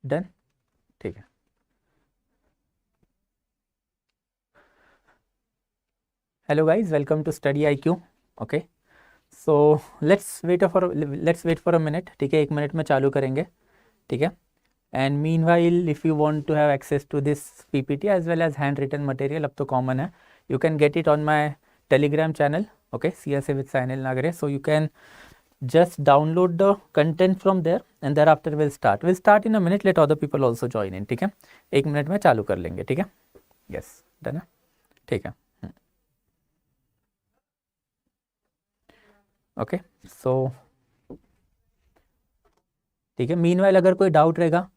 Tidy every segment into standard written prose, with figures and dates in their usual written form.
Done, ठीक है। Hello guys, welcome to study I Q. Okay, so let's wait for a minute, ठीक है। 1 minute में चालू करेंगे, ठीक है। And meanwhile if you want to have access to this PPT as well as handwritten material, अब तो common है, you can get it on my Telegram channel, okay, CSA with Sainil Nagare. So you can just download the content from there and thereafter we'll start in a minute. Let other people also join in, ठीक है। 1 minute में चालू कर लेंगे, ठीक है। Yes, done है, ठीक है। ओके, सो ठीक है। मीनवाइल अगर कोई डाउट रहेगा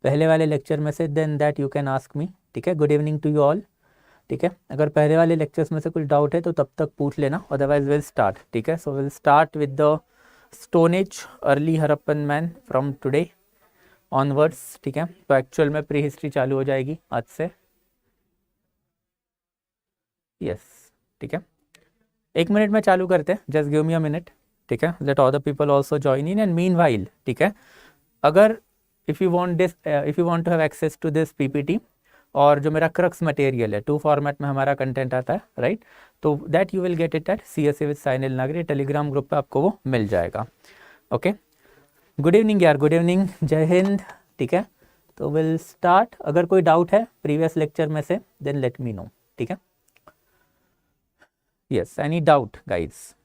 पहले वाले लेक्चर में से, then that you can ask me, ठीक है। Good evening to you all, ठीक है। अगर पहले वाले लेक्चर्स में से कुछ डाउट है तो तब तक पूछ लेना, अदरवाइज विल स्टार्ट, ठीक है। So will start with the stone age, early Harappan man from today onwards, ठीक है। तो एक्चुअल में प्री हिस्ट्री चालू हो जाएगी आज से, यस, ठीक है। 1 मिनट में चालू करते हैं, just give me a minute, ठीक है। Let other people also join in and meanwhile, ठीक है। अगर if you want to have access to this PPT और जो मेरा क्रक्स मटेरियल है, 2 फॉर्मेट में हमारा कंटेंट आता है, राइट, तो that you will get it at CSA with साइनिल नागरी टेलीग्राम ग्रुप पे, आपको वो मिल जाएगा, ओके। गुड इवनिंग यार, गुड इवनिंग, जय हिंद, ठीक है। तो विल स्टार्ट। अगर कोई डाउट है प्रीवियस लेक्चर में से, देन लेट मी नो, ठीक है। Yes, any doubt guides?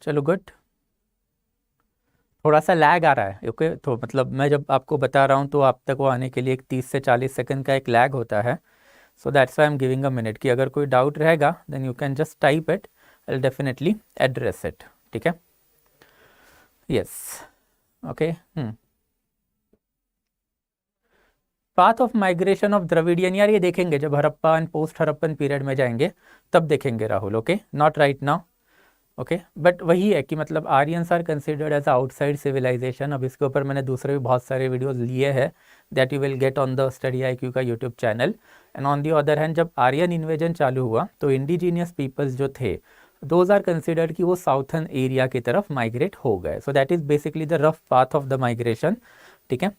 चलो गुड। थोड़ा सा लैग आ रहा है, ओके। तो मतलब मैं जब आपको बता रहा हूँ तो आप तक वो आने के लिए एक 30 से 40 सेकंड का एक लैग होता है, so that's why I am giving a minute, कि अगर कोई डाउट रहेगा then you can just type it, I will definitely address it, ठीक है। Yes, okay. Path of migration of Dravidian, यार ये देखेंगे जब Harappa and post Harappan period में जाएंगे तब देखेंगे Rahul, okay, not right now, okay. But वही है कि मतलब Aryans are considered as outside civilisation. अब इसके ऊपर मैंने दूसरे भी बहुत सारे वीडियोस लिए हैं, that you will get on the study IQ का YouTube channel. And on the other hand, जब आर्यन इन्वेजन चालू हुआ तो इंडिजीनियस पीपल्स जो थे, दोज आर कंसिडर्ड कि वो साउथर्न एरिया की तरफ माइग्रेट हो गए। So that is basically the rough path of the migration, ठीक है।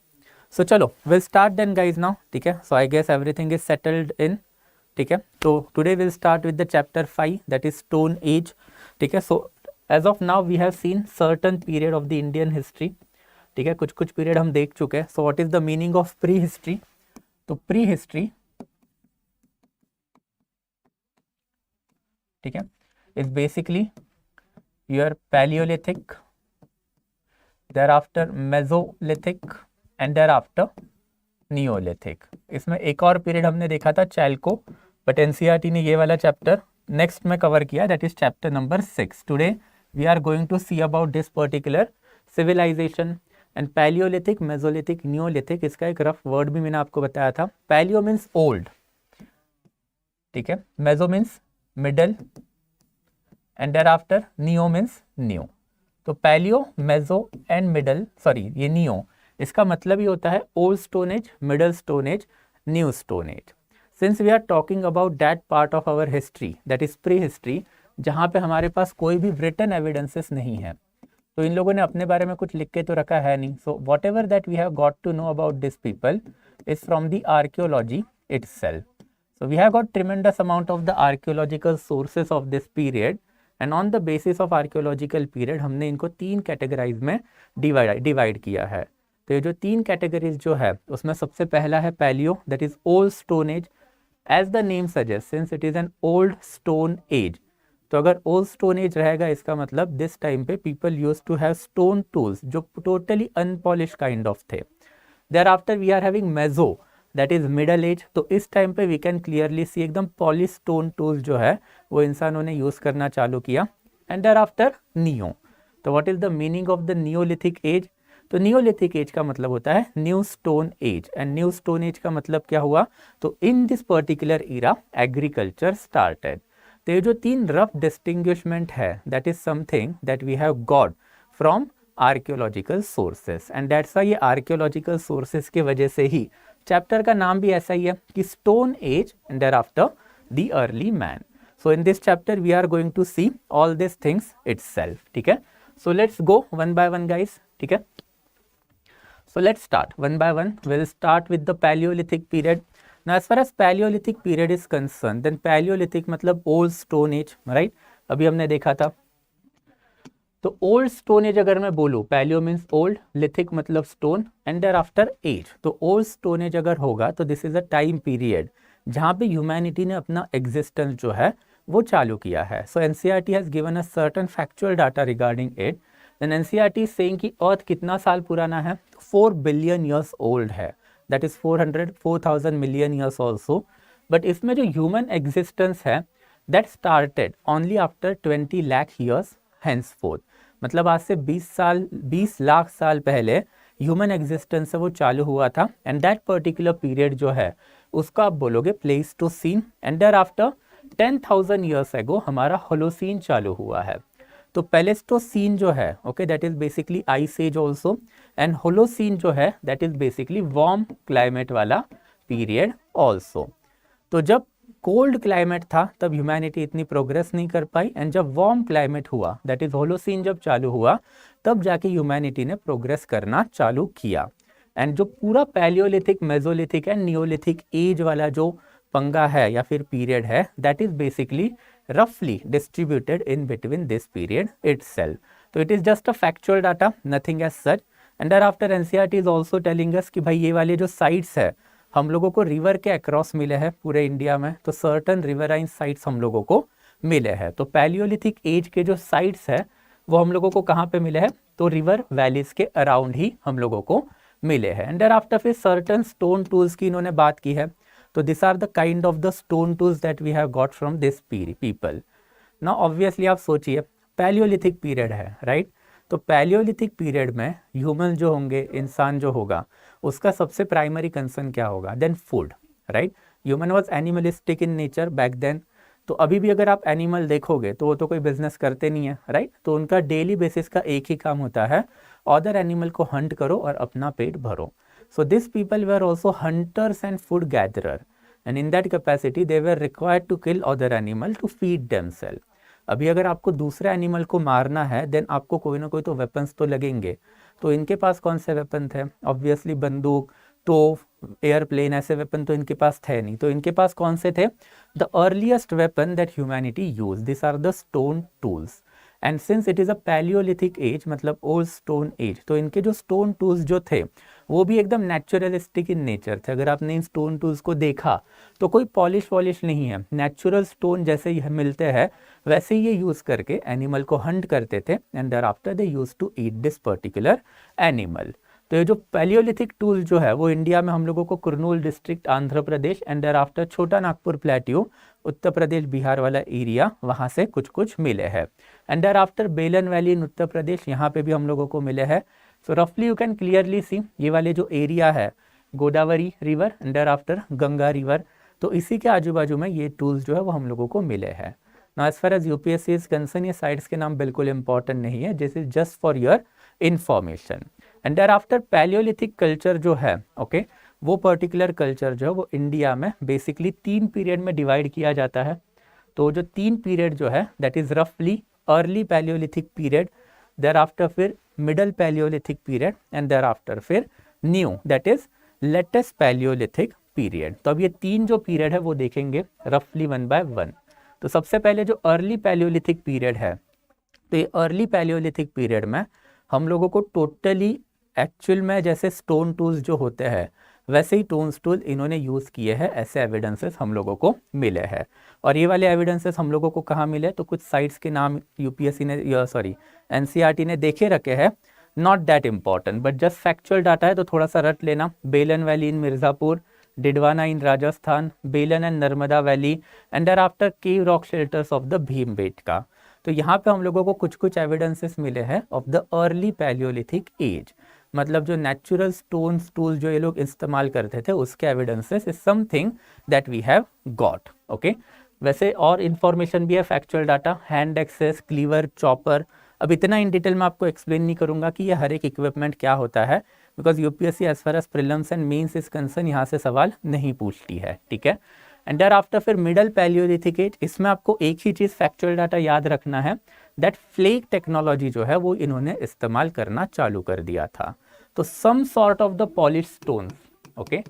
सो चलो will start then guys now, ठीक है। So I guess everything is settled in, ठीक है। तो today will start with the chapter 5, that is stone age, ठीक है। So age of now we have seen certain period of the Indian history, ठीक है। कुछ कुछ पीरियड हम देख चुके हैं। सो what is the meaning of prehistory? तो प्री हिस्ट्री, ठीक है, is basically your Paleolithic, thereafter Mesolithic and there after Neolithic. इसमें एक और पीरियड हमने देखा था चैल्को, बट NCERT ने ये वाला चैप्टर नेक्स्ट में कवर किया, that is chapter number 6। Today we are going to see about this particular civilisation and Paleolithic, Mesolithic, Neolithic. इसका एक रफ वर्ड भी मैंने आपको बताया था। पैलियो मीन्स ओल्ड, ठीक है, meso means middle and there after neo means new. तो paleo, meso and middle, sorry ये नियो, इसका मतलब ही होता है old stone age, middle stone age, new stone age. Since we are talking about that part of our history that is prehistory, जहाँ पे हमारे पास कोई भी रिटन एविडेंसेस नहीं है, तो इन लोगों ने अपने बारे में कुछ लिख के तो रखा है नहीं। So whatever that we have got to know about this people is from the archaeology itself. So we have got tremendous amount of the archaeological sources of this period, and on the basis of archaeological period हमने इनको 3 categorise में divide किया है। तो ये जो 3 categories जो है उसमें सबसे पहला है paleo, that is old stone age. As the name suggest, since it is an old stone age, तो अगर ओल्ड स्टोन एज रहेगा इसका मतलब दिस टाइम पे people use to have stone tools जो टोटली अनपॉलिश काइंड ऑफ थे। There after we are having meso, that is middle age. तो इस टाइम पे वी कैन क्लियरली सी एकदम पॉलिश स्टोन टूल्स जो है वो इंसानों ने यूज करना चालू किया। And there after neo. तो what is the meaning of the neolithic age? तो नियोलिथिक एज का मतलब होता है new stone age, and new stone age का मतलब क्या हुआ? तो in this particular era agriculture started. तो ये जो 3 रफ डिस्टिंग्विशमेंट है, that is something that we have got from archaeological sources, and that's why ये आर्कियोलॉजिकल सोर्सेस की वजह से ही चैप्टर का नाम भी ऐसा ही है कि stone age and there after the early man. So in this chapter we are going to see all this things itself, ठीक है। So let's go one by one guys, ठीक है. So let's start one by one. We'll start with the Paleolithic period. Now as far as Paleolithic period is concerned, then Paleolithic मतलब Old Stone Age, right? अभी हमने देखा था. तो old stone age अगर मैं बोलूँ, पैलियो मीन्स ओल्ड, लिथिक मतलब stone, and there after age. तो ओल्ड स्टोन एज अगर होगा तो this is a time period जहाँ पे ह्यूमैनिटी ने अपना एग्जिस्टेंस जो है वो चालू किया है. सो NCERT has given a certain factual data regarding it. Then NCERT is saying कि अर्थ कितना साल पुराना है, 4 बिलियन ईयर्स ओल्ड है, that is 4,000 million years also. But इसमें जो ह्यूमन एग्जिस्टेंस है that started only after 20 lakh years henceforth. मतलब आज से 20 लाख साल पहले ह्यूमन एग्जिस्टेंस है वो चालू हुआ था. एंड दैट पर्टिकुलर पीरियड जो है उसका आप बोलोगे Pleistocene. And there after 10,000 years ago हमारा होलोसीन चालू हुआ है. तो प्लेइस्टोसीन जो है okay that is basically ice age also, and Holocene जो है that is basically warm climate वाला पीरियड ऑल्सो. तो जब कोल्ड क्लाइमेट था तब ह्यूमैनिटी इतनी प्रोग्रेस नहीं कर पाई, एंड जब वार्म क्लाइमेट हुआ दैट इज होलोसीन जब चालू हुआ तब जाके ह्यूमैनिटी ने प्रोग्रेस करना चालू किया. एंड जो पूरा paleolithic, mesolithic and neolithic age वाला जो पंगा है या फिर पीरियड है दैट इज बेसिकली रफली distributed in between this period itself. तो it is just a factual data, nothing as such. And there after NCERT is also telling us कि भाई ये वाले जो साइट्स है हम लोगों को रिवर के अक्रॉस मिले हैं पूरे इंडिया में. तो सर्टन रिवराइन साइट्स हम लोगों को मिले हैं. तो पैलियोलिथिक एज के जो साइट्स है वो हम लोगों को कहाँ पे मिले हैं, तो रिवर वैलीज के अराउंड ही हम लोगों को मिले हैं. एंड देयर आफ्टर फिर सर्टन स्टोन टूल्स की इन्होंने बात की है. तो this are the kind of the stone tools that we have got from this people. Now obviously आप सोचिए पैलियोलिथिक पीरियड है, राइट? तो पैलियोलिथिक पीरियड में ह्यूमन जो होंगे, इंसान जो होगा, उसका सबसे प्राइमरी कंसर्न क्या होगा, then food, right? Human was animalistic in nature back then. तो अभी भी अगर आप एनिमल देखोगे तो वो तो कोई बिजनेस करते नहीं है, राइट? तो उनका डेली बेसिस का एक ही काम होता है, अदर एनिमल को हंट करो और अपना पेट भरो. So this people were also hunters and food gatherer, and in that capacity they were required to kill other animal to feed themselves. अभी अगर आपको दूसरे एनिमल को मारना है देन आपको कोई ना कोई तो वेपन्स तो लगेंगे. तो इनके पास कौन से वेपन थे, ऑब्वियसली बंदूक, तोप, एयरप्लेन, ऐसे वेपन तो इनके पास थे नहीं. तो इनके पास कौन से थे, the earliest weapon that humanity use, this are the stone tools. And since it is a Paleolithic age मतलब ओल्ड स्टोन एज, तो इनके जो स्टोन टूल्स जो थे वो भी एकदम नेचुरलिस्टिक इन नेचर थे. अगर आपने इन स्टोन टूल्स को देखा तो कोई पॉलिश वॉलिश नहीं है, नेचुरल स्टोन जैसे ही मिलते हैं वैसे ही ये यूज़ करके एनिमल को हंट करते थे. And there after they use to eat this particular animal. तो ये जो पैलियोलिथिक टूल जो है वो इंडिया में हम लोगों को Kurnool district Andhra Pradesh and there after Chota Nagpur plateau Uttar Pradesh Bihar वाला एरिया वहाँ से कुछ कुछ मिले हैं. And there after Belan valley in Uttar Pradesh, यहाँ पे भी हम लोगों को मिले हैं. सो रफली यू कैन क्लियरली सी ये वाले जो एरिया है Godavari river and there after Ganga river, तो इसी के आजू बाजू में ये टूल्स जो है वो हम लोगों को मिले हैं. Now as far as UPSC is concern ये साइट्स के नाम बिल्कुल इंपॉर्टेंट नहीं है, this is just for your information. And there after Paleolithic culture जो है ओके वो पर्टिकुलर कल्चर जो है वो इंडिया में बेसिकली 3 पीरियड में डिवाइड किया जाता है. तो जो 3 पीरियड जो है दैट इज रफली early paleolithic period, there after फिर middle paleolithic period and there after फिर new that is latest paleolithic period. तो अब ये 3 जो पीरियड है वो देखेंगे रफली वन बाय वन. तो सबसे पहले जो अर्ली पैलियोलिथिक पीरियड है, तो ये अर्ली पैलियोलिथिक पीरियड में हम लोगों को टोटली एक्चुअल में जैसे स्टोन टूल्स जो होते हैं वैसे ही टोन्स टूल इन्होंने यूज़ किए हैं, ऐसे एविडेंसेस हम लोगों को मिले हैं. और ये वाले एविडेंसेस हम लोगों को कहाँ मिले, तो कुछ साइट्स के नाम यूपीएससी ने एनसीईआरटी ने देखे रखे हैं, not that important but just factual data है तो थोड़ा सा रट लेना. Belan valley in Mirzapur, Didwana in Rajasthan, Belan and Narmada valley and there after cave rock shelters of the Bhimbetka. तो यहाँ पे हम लोगों को कुछ कुछ एविडेंसेस मिले हैं of the early Paleolithic age, मतलब जो नेचुरल स्टोन्स टूल जो ये लोग इस्तेमाल करते थे उसके evidences is something that we have got. Okay, वैसे और इन्फॉर्मेशन भी है, factual data, hand axes, cleaver, chopper. अब इतना इन डिटेल में आपको एक्सप्लेन नहीं करूंगा कि ये हर एक इक्विपमेंट क्या होता है, because UPSC as far as prelims and mains is concern यहाँ से सवाल नहीं पूछती है, ठीक है. एंड देयर आफ्टर फिर मिडल पैलियोलिथिक एज, इसमें आपको एक ही चीज़ फैक्चुअल डाटा याद रखना है, दैट फ्लेक टेक्नोलॉजी जो है वो इन्होंने इस्तेमाल करना चालू कर दिया था। तो some sort of the polish stones, okay,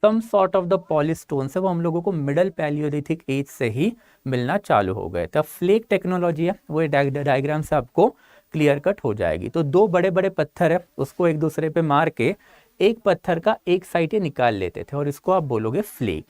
some sort of the polish stones है वो हम लोगों को मिडल पैलियोलिथिक एज से ही मिलना चालू हो गए। तो फ्लेक टेक्नोलॉजी है वो डायग्राम से आपको क्लियर कट हो जाएगी। तो दो बड़े बड़े पत्थर है, उसको एक दूसरे पे मार के एक पत्थर का एक साइड ये निकाल लेते थे और इसको आप बोलोगे फ्लेक।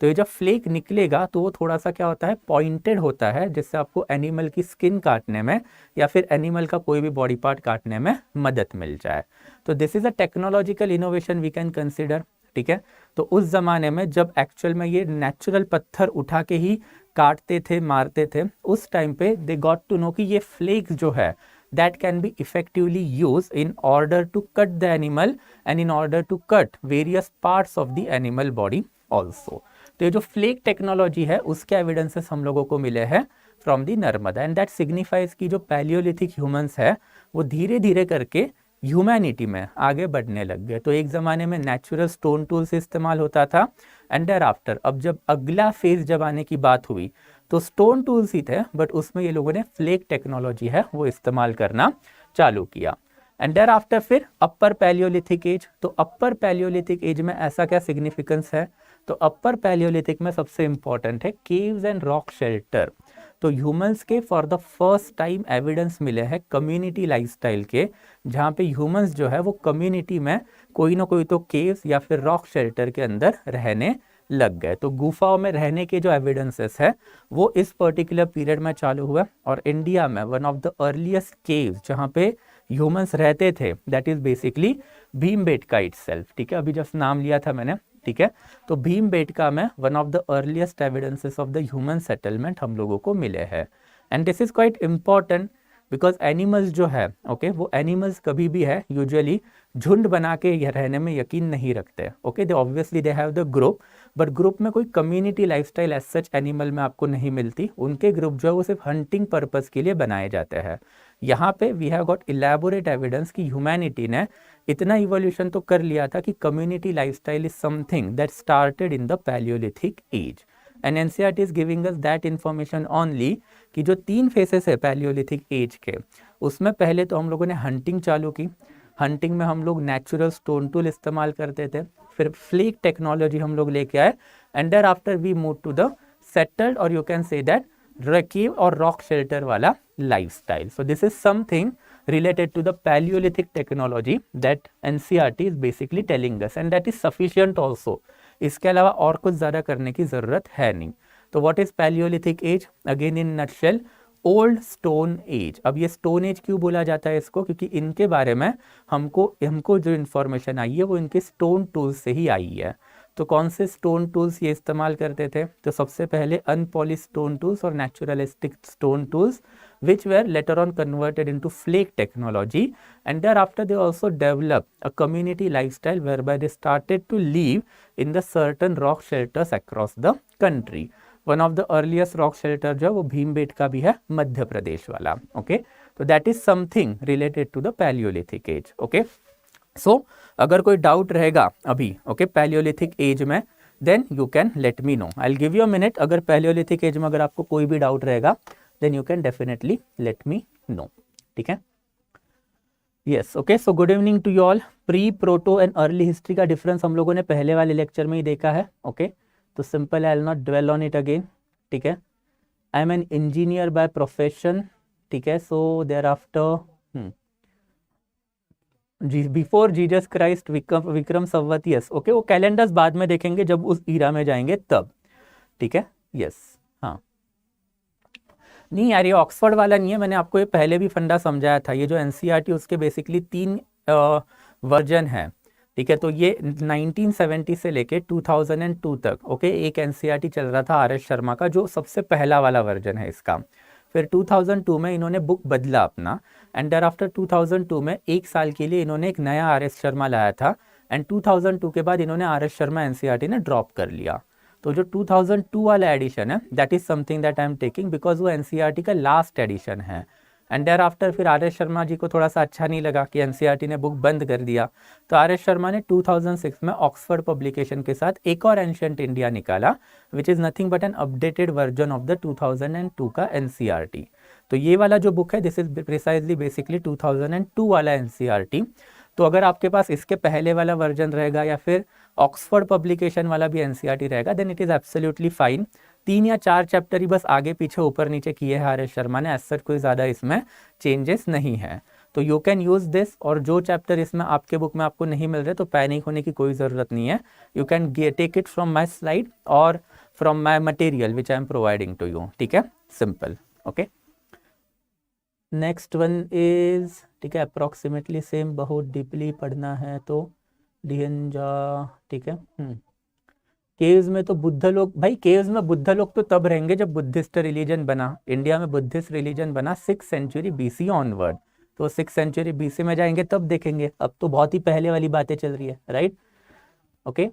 तो ये जब फ्लेक निकलेगा तो वो थोड़ा सा क्या होता है, पॉइंटेड होता है, जिससे आपको एनिमल की स्किन काटने में या फिर एनिमल का कोई भी बॉडी पार्ट काटने में मदद मिल जाए। तो this is a technological innovation we can consider, ठीक है। तो उस जमाने में जब एक्चुअल में ये नेचुरल पत्थर उठा के ही काटते थे, मारते थे, उस टाइम पे दे गॉट टू नो कि ये फ्लेक्स जो है that can be effectively used in order to cut the animal and in order to cut various parts of the animal body also। तो ये जो फ्लेक टेक्नोलॉजी है उसके एविडेंसेस हम लोगों को मिले हैं from the Narmada, and that signifies कि जो पैलियोलिथिक ह्यूमंस है वो धीरे धीरे करके ह्यूमैनिटी में आगे बढ़ने लग गए। तो एक ज़माने में नेचुरल स्टोन टूल्स इस्तेमाल होता था, एंड देयर आफ्टर अब जब अगला फेज जब आने की बात हुई तो स्टोन टूल्स ही थे, बट उसमें ये लोगों ने फ्लेक टेक्नोलॉजी है वो इस्तेमाल करना चालू किया। एंड देयर आफ्टर फिर अपर पैलियोलिथिक एज। तो अपर पैलियोलिथिक एज में ऐसा क्या सिग्निफिकेंस है, तो अपर पैलियोलिथिक में सबसे इंपॉर्टेंट है केव्स एंड रॉक शेल्टर। तो ह्यूमंस के for the first time evidence मिले हैं कम्युनिटी लाइफस्टाइल के, जहाँ पे ह्यूमंस जो है वो कम्युनिटी में कोई ना कोई तो केव्स या फिर रॉक शेल्टर के अंदर रहने लग गए। तो गुफाओं में रहने के जो एविडेंसेस है वो इस पर्टिकुलर पीरियड में चालू हुआ, और इंडिया में one of the earliest caves जहाँ पे ह्यूमंस रहते थे that is basically Bhimbetka itself, ठीक है, अभी जब नाम लिया था मैंने, ठीक है। तो भीमबेटका में one of the earliest evidences of the human settlement हम लोगों को मिले हैं, and this is quite important because animals जो है, ओके, वो एनिमल्स कभी भी है यूजुअली झुंड बना के रहने में यकीन नहीं रखते, okay, they obviously they have the group, but group में कोई community lifestyle as such animal में आपको नहीं मिलती। उनके ग्रुप जो है वो सिर्फ हंटिंग पर्पस के लिए बनाए जाते हैं। यहाँ पे we have got elaborate evidence कि ह्यूमैनिटी ने इतना इवोल्यूशन तो कर लिया था कि community lifestyle is something that started in the Paleolithic age, and NCERT is giving us that information only कि जो 3 फेसेस है पैलियोलिथिक एज के, उसमें पहले तो हम लोगों ने हंटिंग चालू की। हंटिंग में हम लोग नेचुरल स्टोन टूल इस्तेमाल करते थे, फिर फ्लेक टेक्नोलॉजी हम लोग लेके आए, and there after we move to the settled और you can say that cave और रॉक शेल्टर वाला lifestyle. So this is something related to the Paleolithic technology that NCERT is basically telling us, and that is sufficient also। इसके अलावा और कुछ ज़्यादा करने की ज़रूरत है नहीं। तो what is Paleolithic age? Again in nutshell, old stone as. अब ये स्टोन एज क्यों बोला जाता है इसको, क्योंकि इनके बारे में हमको जो इन्फॉर्मेशन आई है वो इनके स्टोन टूल्स से ही आई है। तो कौन से स्टोन टूल्स ये इस्तेमाल करते थे, तो सबसे पहले अनपॉलिश स्टोन टूल्स और naturalistic stone tools which were later on converted into flake technology, and thereafter they also developed a community lifestyle whereby they started to live in the certain rock shelters across the country। one of the earliest rock shelter जो है वो भीमबेटका भी है, मध्य प्रदेश वाला, okay. तो that is something related to the Paleolithic age, okay. So अगर कोई doubt रहेगा अभी, ओके, Paleolithic age में, then you can let me know, I'll give you a minute। अगर Paleolithic age में अगर आपको कोई भी डाउट रहेगा then you can definitely let me know, ठीक है। yes, okay, so good evening to you all। Pre, proto and early history का डिफरेंस हम लोगों ने पहले वाले लेक्चर में ही देखा है, ओके। तो simple, I will not dwell on it again, ठीक है। I am an engineer by profession, ठीक है। So thereafter before Jesus Christ Vikram Samvat, yes, okay, वो कैलेंडर्स बाद में देखेंगे जब उस ईरा में जाएंगे तब, ठीक है, यस, हाँ। नहीं यार, ये ऑक्सफोर्ड वाला नहीं है, मैंने आपको ये पहले भी फंडा समझाया था। ये जो एनसीईआरटी उसके बेसिकली 3 वर्जन है, ठीक है। तो ये 1970 से लेके 2002 तक, ओके, एक एनसीईआरटी चल रहा था आर एस शर्मा का, जो सबसे पहला वाला वर्जन है इसका। फिर 2002 में इन्होंने बुक बदला अपना, एंड देयर आफ्टर 2002 में 1 साल के लिए इन्होंने एक नया आर एस शर्मा लाया था, एंड 2002 के बाद इन्होंने आर एस शर्मा एनसीईआरटी ने ड्रॉप कर लिया। तो जो 2002 वाला एडिशन है that is something that I am taking because वो एनसीईआरटी का लास्ट एडिशन है। एंड देयर आफ्टर फिर आर एस शर्मा जी को थोड़ा सा अच्छा नहीं लगा कि एनसीईआरटी ने बुक बंद कर दिया, तो आर एस शर्मा ने 2006 में ऑक्सफोर्ड पब्लिकेशन के साथ एक और एंशिएंट इंडिया निकाला, which is nothing but N updated version of the 2002 का एनसीईआरटी। तो ये वाला जो बुक है दिस इज प्रिसाइजली बेसिकली 2002 वाला एनसीईआरटी। तो अगर आपके पास इसके पहले वाला वर्जन रहेगा या फिर ऑक्सफोर्ड पब्लिकेशन वाला भी एनसीईआरटी रहेगा, then it is absolutely fine. 3 या 4 चैप्टर ही बस आगे पीछे ऊपर नीचे किए हैं आर एस शर्मा ने, एज सच कोई ज़्यादा इसमें चेंजेस नहीं है। तो यू कैन यूज़ दिस, और जो चैप्टर इसमें आपके बुक में आपको नहीं मिल रहे तो पैनिक होने की कोई ज़रूरत नहीं है। You can take it from my slide और from my material which I am providing to you, ठीक है, simple, okay. Next one is, ठीक है, अप्रॉक्सीमेटली सेम, बहुत डीपली पढ़ना है तो डिहंजा, ठीक है। केव्स में तो बुद्ध लोग, भाई केव्स में बुद्ध लोग तो तब रहेंगे जब बुद्धिस्ट रिलीजन बना, इंडिया में बुद्धिस्ट रिलीजन बना 6th सेंचुरी BC ऑनवर्ड, तो 6th सेंचुरी BC में जाएंगे तब देखेंगे, अब तो बहुत ही पहले वाली बातें चल रही है, राइट, ओके,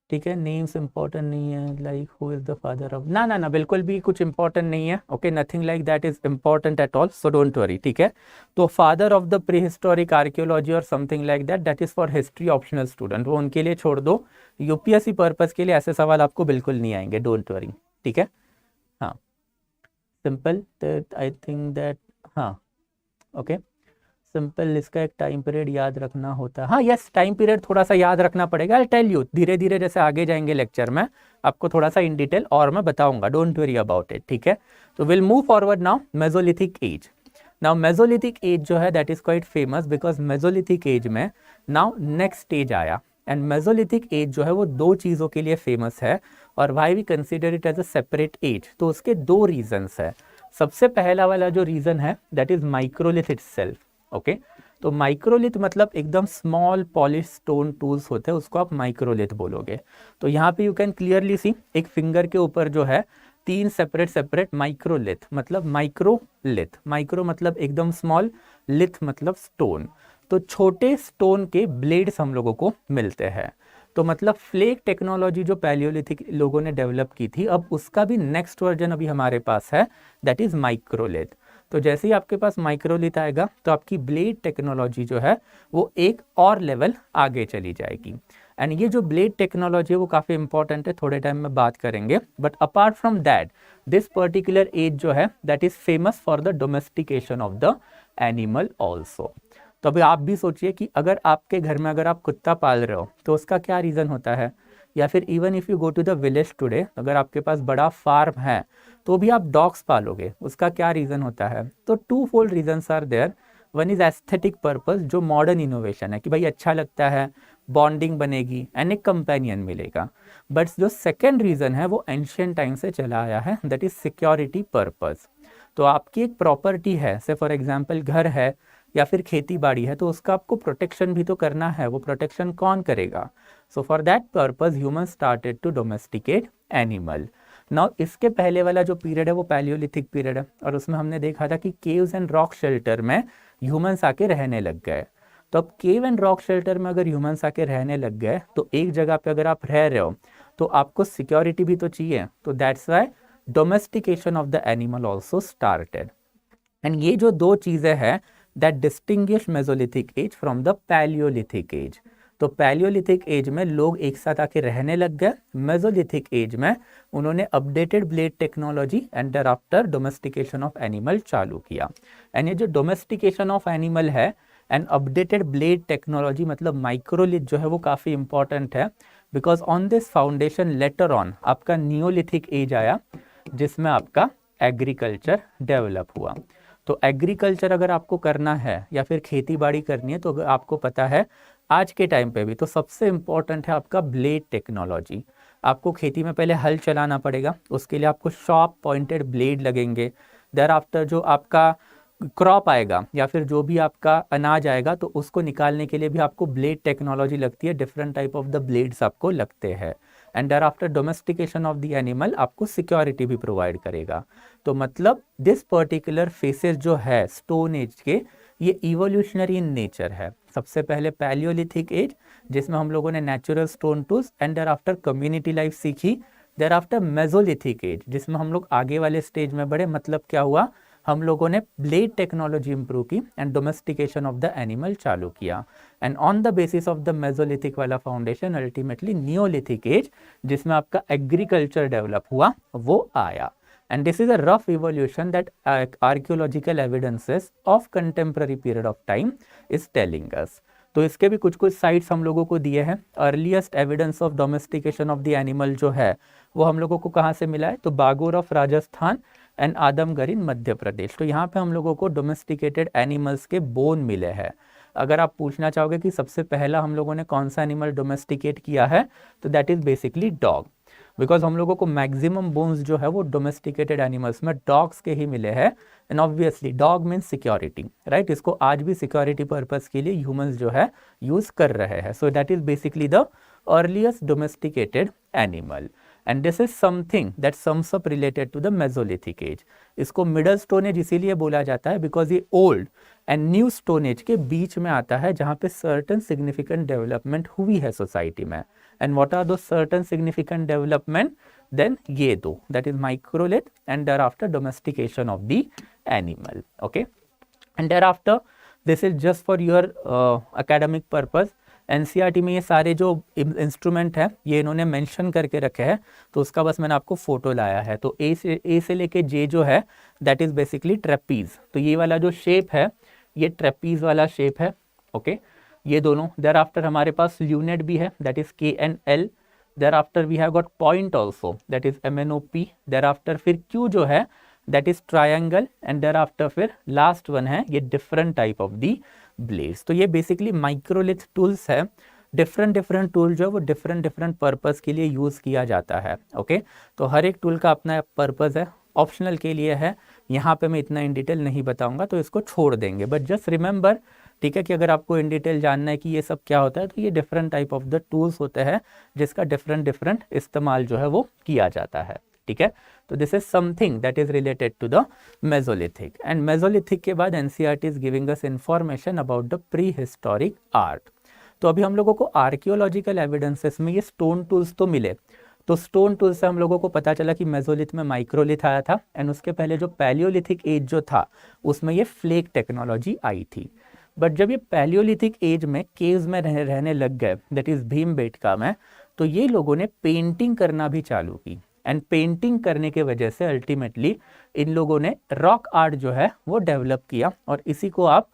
ठीक है। नेम्स इंपॉर्टेंट नहीं है, like who is the father of, ना ना ना, बिल्कुल भी कुछ इंपॉर्टेंट नहीं है, okay, nothing like that is important at all, so don't worry, ठीक है। तो father of the prehistoric archaeology और something like that, that is for history optional student, वो उनके लिए छोड़ दो, यूपीएससी पर्पज के लिए ऐसे सवाल आपको बिल्कुल नहीं आएंगे, डोंट वरी, ठीक है, हाँ, सिंपल, आई थिंक दैट, हाँ, ओके, सिंपल। इसका एक टाइम पीरियड याद रखना होता है, हाँ यस, टाइम पीरियड थोड़ा सा याद रखना पड़ेगा, आई टेल यू, धीरे धीरे जैसे आगे जाएंगे लेक्चर में आपको थोड़ा सा इन डिटेल और मैं बताऊंगा, डोंट वरी अबाउट इट, ठीक है। तो will move forward now, Mesolithic as. Now Mesolithic as जो है that is quite famous, because Mesolithic age में नाउ नेक्स्ट स्टेज आया, एंड मेसोलिथिक एज जो है वो 2 चीज़ों के लिए फेमस है, और why we consider it as a separate age, तो उसके 2 रीजन्स है। सबसे पहला वाला जो रीज़न है that is microlith itself, okay. तो माइक्रोलिथ मतलब एकदम स्मॉल पॉलिश स्टोन टूल्स होते हैं, उसको आप माइक्रोलिथ बोलोगे। तो यहाँ पे यू कैन क्लियरली सी, एक फिंगर के ऊपर जो है 3 सेपरेट माइक्रोलिथ, मतलब माइक्रोलिथ, माइक्रो मतलब एकदम स्मॉल, लिथ मतलब स्टोन, तो छोटे स्टोन के ब्लेड्स हम लोगों को मिलते हैं। तो मतलब फ्लेक टेक्नोलॉजी जो पैलियोलिथिक लोगों ने डेवलप की थी, अब उसका भी नेक्स्ट वर्जन अभी हमारे पास है, दैट इज माइक्रोलिथ। तो जैसे ही आपके पास माइक्रोलिथ आएगा तो आपकी ब्लेड टेक्नोलॉजी जो है वो एक और लेवल आगे चली जाएगी। एंड ये जो ब्लेड टेक्नोलॉजी है वो काफ़ी इंपॉर्टेंट है, थोड़े टाइम में बात करेंगे। But apart from that, this particular age जो है that is famous for the domestication of the animal also. तो अभी आप भी सोचिए कि अगर आपके घर में अगर आप कुत्ता पाल रहे हो तो उसका क्या रीज़न होता है, या फिर even if you go to the village today, अगर आपके पास बड़ा फार्म है तो भी आप डॉग्स पालोगे, उसका क्या रीज़न होता है। तो 2 fold reasons are there, one is aesthetic purpose, जो मॉडर्न इनोवेशन है कि भाई अच्छा लगता है, बॉन्डिंग बनेगी एंड एक कंपेनियन मिलेगा। बट जो सेकेंड रीज़न है वो एंशियंट टाइम से चला आया है, दैट इज सिक्योरिटी पर्पस। तो आपकी एक प्रॉपर्टी है, से फॉर एग्जाम्पल घर है या फिर खेती बाड़ी है, तो उसका आपको प्रोटेक्शन भी तो करना है, वो प्रोटेक्शन कौन करेगा। So for that purpose human started to domesticate animal. Now इसके पहले वाला जो पीरियड है वो पैलियोलिथिक पीरियड है, और उसमें हमने देखा था कि केव्स एंड रॉक शेल्टर में ह्यूमंस आके रहने लग गए। तो अब केव एंड रॉक शेल्टर में अगर ह्यूमंस आके रहने लग गए तो एक जगह पे अगर आप रह रहे हो तो आपको सिक्योरिटी भी तो चाहिए, तो that's why domestication of the animal also started. And ये जो 2 चीज़ें हैं that distinguish Mesolithic age from the Paleolithic age. तो पैलियोलिथिक एज में लोग एक साथ आके रहने लग गए, मेसोलिथिक एज में उन्होंने updated blade technology and there after domestication of animal चालू किया। एंड ये जो डोमेस्टिकेशन ऑफ एनिमल है एंड अपडेटेड ब्लेड टेक्नोलॉजी मतलब माइक्रोलिथ जो है वो काफ़ी इंपॉर्टेंट है, because on this foundation later on आपका नियोलिथिक एज आया, जिसमें आपका एग्रीकल्चर डेवलप हुआ। तो एग्रीकल्चर अगर आपको करना है या फिर खेती बाड़ी करनी है, तो अगर आपको पता है आज के टाइम पे भी तो सबसे इम्पॉर्टेंट है आपका ब्लेड टेक्नोलॉजी। आपको खेती में पहले हल चलाना पड़ेगा, उसके लिए आपको शॉर्प पॉइंटेड ब्लेड लगेंगे। देयर आफ्टर जो आपका क्रॉप आएगा या फिर जो भी आपका अनाज आएगा तो उसको निकालने के लिए भी आपको ब्लेड टेक्नोलॉजी लगती है, different type of the blades आपको लगते हैं। And there after domestication of the animal आपको सिक्योरिटी भी प्रोवाइड करेगा। तो मतलब दिस पर्टिकुलर फेसेस जो है स्टोन एज के, ये इवोल्यूशनरी इन नेचर है। सबसे पहले पैलियोलिथिक एज जिसमें हम लोगों ने natural stone tools and there after community life सीखी। देयर आफ्टर मेसोलिथिक एज जिसमें हम लोग आगे वाले स्टेज में बढ़े, मतलब क्या हुआ, हम लोगों ने ब्लेड टेक्नोलॉजी इंप्रूव की and domestication of the animal चालू किया। And on the basis of the Mesolithic वाला फाउंडेशन अल्टीमेटली नियोलिथिक एज, जिसमें आपका एग्रीकल्चर डेवलप हुआ, वो आया। And this is a rough evolution that archaeological evidences of contemporary period of time is telling us. तो इसके भी कुछ कुछ साइट्स हम लोगों को दिए हैं। Earliest evidence of domestication of the animal जो है वो हम लोगों को कहाँ से मिला है, तो बागोर ऑफ राजस्थान एंड आदमगढ़ इन मध्य प्रदेश। तो यहाँ पे हम लोगों को डोमेस्टिकेटेड एनिमल्स के बोन मिले हैं। अगर आप पूछना चाहोगे कि सबसे पहला हम लोगों ने कौन सा एनिमल डोमेस्टिकेट किया है, तो that is basically dog, because हम लोगों को मैक्सिमम बोन्स जो है वो डोमेस्टिकेटेड एनिमल्स में डॉग्स के ही मिले हैं। And obviously dog means security, right. इसको आज भी सिक्योरिटी पर्पस के लिए ह्यूमंस जो है यूज कर रहे हैं। So that is basically the earliest domesticated animal and this is something that sums up related to the Mesolithic age. इसको मिडल स्टोन एज इसीलिए बोला जाता है बिकॉज ये old and new stone age के बीच में आता है, जहाँ पे सर्टन सिग्निफिकेंट डेवलपमेंट हुई है सोसाइटी में। And what are those certain significant development? Then ये दो, that is microlith and thereafter domestication of the animal. Okay, and thereafter this is just for your academic purpose. NCERT में ये सारे जो instrument है ये इन्होंने मेंशन करके रखे हैं, तो उसका बस मैंने आपको फोटो लाया है। तो ए से लेके जे जो है दैट इज बेसिकली ट्रेपीज। तो ये वाला जो शेप है ये ट्रेपीज वाला शेप है। ओके ये दोनों। देयर आफ्टर हमारे पास ल्यूनेट भी है, that is KNL। There after we have got point also, that is MNOP। There after फिर Q जो है that is triangle and there after फिर लास्ट वन है ये different type of the blades. तो ये बेसिकली माइक्रोलिथ टूल्स है। Different tool जो है वो डिफरेंट पर्पस के लिए यूज़ किया जाता है। ओके तो हर एक टूल का अपना पर्पस है, ऑप्शनल के लिए है। यहाँ पे मैं इतना इन डिटेल नहीं बताऊंगा तो इसको छोड़ देंगे, बट जस्ट रिमेंबर, ठीक है, कि अगर आपको इन डिटेल जानना है कि ये सब क्या होता है तो ये different type of the tools होते हैं जिसका डिफरेंट इस्तेमाल जो है वो किया जाता है। ठीक है, तो this is something that is related to the Mesolithic. And Mesolithic के बाद NCERT is giving us information about the prehistoric art. तो अभी हम लोगों को आर्कियोलॉजिकल एविडेंसेस में ये स्टोन टूल्स तो मिले, तो स्टोन टूल से हम लोगों को पता चला कि मेसोलिथ में माइक्रोलिथ आया था एंड उसके पहले जो पैलियोलिथिक एज जो था उसमें ये फ्लेक टेक्नोलॉजी आई थी। बट जब ये पैलियोलिथिक एज में केव्स में रहने लग गए, दैट इज भीमबेटका में, तो ये लोगों ने पेंटिंग करना भी चालू की एंड पेंटिंग करने के वजह से अल्टीमेटली इन लोगों ने रॉक आर्ट जो है वो डेवलप किया और इसी को आप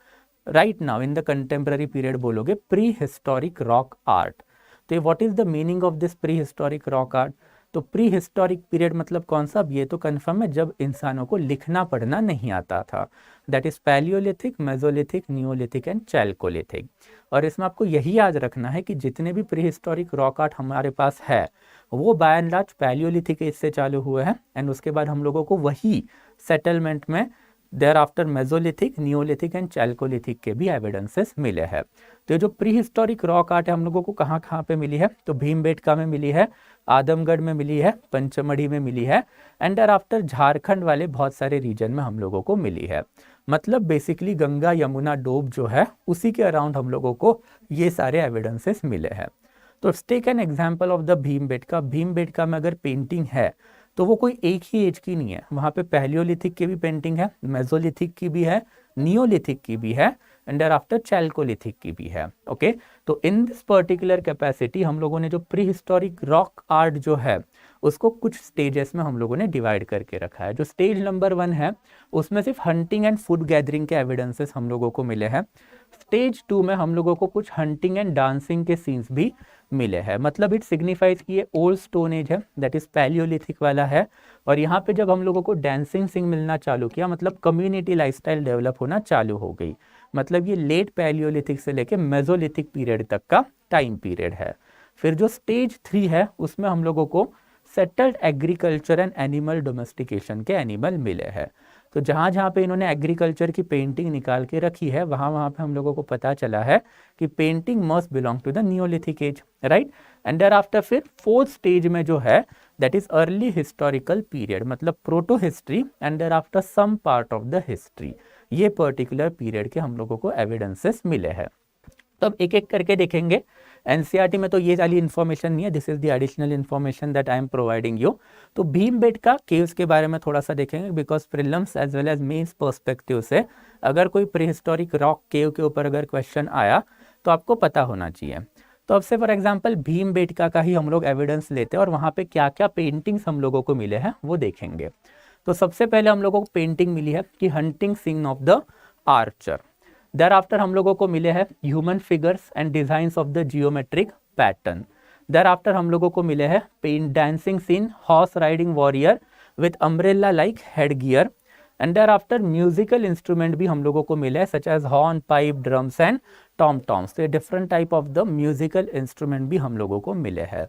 right now in the contemporary period बोलोगे प्री हिस्टोरिक रॉक आर्ट। तो what is the meaning of this pre historic rock art? तो प्री हिस्टोरिक पीरियड मतलब कौन सा? ये तो कंफर्म है जब इंसानों को लिखना पढ़ना नहीं आता था, that is Palaeolithic, Mesolithic, Neolithic and Chalcolithic. और इसमें आपको यही याद रखना है कि जितने भी प्री हिस्टोरिक रॉक आर्ट हमारे पास है वो by and large Paleolithic age से चालू हुए हैं एंड उसके बाद हम लोगों को वही सेटलमेंट में thereafter Mesolithic, Neolithic and Chalcolithic के भी एविडेंसेस मिले हैं। तो ये जो प्री हिस्टोरिक रॉक आर्ट है हम लोगों को कहाँ कहाँ पे मिली है? तो भीमबेटका में मिली है, आदमगढ़ में मिली है, पंचमढ़ी में मिली है एंड देयर आफ्टर झारखंड वाले बहुत सारे रीजन में हम लोगों को मिली है। मतलब बेसिकली गंगा यमुना डोब जो है उसी के अराउंड हम लोगों को ये सारे एविडेंसेस मिले हैं। तो take an example of the Bhimbetka. Bhimbetka में अगर पेंटिंग है तो वो कोई एक ही एज की नहीं है, वहाँ पे पैलियोलिथिक की भी पेंटिंग है, मेसोलिथिक की भी है, नियोलिथिक की भी है एंड देयर आफ्टर चैल्कोलिथिक की भी है। ओके तो इन दिस पर्टिकुलर कैपेसिटी हम लोगों ने जो प्री हिस्टोरिक रॉक आर्ट जो है उसको कुछ स्टेजेस में हम लोगों ने डिवाइड करके रखा है। जो स्टेज नंबर 1 है उसमें सिर्फ हंटिंग एंड फूड गैदरिंग के एविडेंसेस हम लोगों को मिले हैं। स्टेज 2 में हम लोगों को कुछ हंटिंग एंड डांसिंग के सीन्स भी मिले हैं। मतलब इट सिग्निफाइज कि ये ओल्ड स्टोन एज है, दैट इज पैलियोलिथिक वाला है। और यहाँ पे जब हम लोगों को डांसिंग सीन मिलना चालू किया मतलब कम्युनिटी लाइफस्टाइल डेवलप होना चालू हो गई। मतलब ये लेट पैलियोलिथिक से लेके मेसोलिथिक पीरियड तक का टाइम पीरियड है। फिर जो स्टेज 3 है उसमें हम लोगों को settled agriculture and animal domestication के एनिमल मिले हैं। तो जहाँ जहाँ पे इन्होंने एग्रीकल्चर की पेंटिंग निकाल के रखी है वहाँ वहाँ पे हम लोगों को पता चला है कि painting must belong to the neolithic age, right. And there after फिर 4th स्टेज में जो है that is early historical period, मतलब proto history and there after some part of the history. ये पर्टिकुलर पीरियड के हम लोगों को एविडेंसेस मिले हैं। तो अब एक एक करके देखेंगे। एनसीईआरटी में तो ये वाली इन्फॉर्मेशन नहीं है, this is the additional information that I am providing you. तो भीमबेटका केव्स के बारे में थोड़ा सा देखेंगे, because prelims as well as mains perspective से अगर कोई प्रीहिस्टोरिक रॉक केव के ऊपर अगर क्वेश्चन आया तो आपको पता होना चाहिए। तो अब से फॉर एग्जाम्पल भीमबेटका का ही हम लोग एविडेंस लेते हैं और वहाँ पे क्या क्या पेंटिंग्स हम लोगों को मिले हैं वो देखेंगे। तो सबसे पहले हम लोगों को पेंटिंग मिली है कि hunting scene of the archer. There after हम लोगों को मिले हैं human figures and designs of the geometric pattern. There after हम लोगों को मिले हैं paint dancing scene horse riding warrior with umbrella like head gear. And there after musical instrument भी हम लोगों को मिले हैं such as horn, pipe, drums and tom toms. तो ये different type of the musical instrument भी हम लोगों को मिले हैं।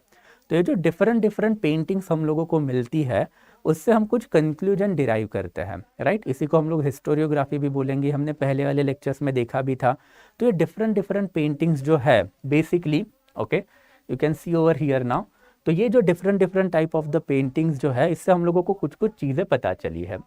तो ये जो डिफरेंट पेंटिंग्स हम लोगों को मिलती है उससे हम कुछ कंक्लूजन डिराइव करते हैं, राइट। इसी को हम लोग हिस्टोरियोग्राफी भी बोलेंगे, हमने पहले वाले लेक्चर्स में देखा भी था। तो ये डिफरेंट पेंटिंग्स जो है basically, okay, you can C over here now. तो ये जो different type of the paintings जो है इससे हम लोगों को कुछ चीज़ें पता चली है।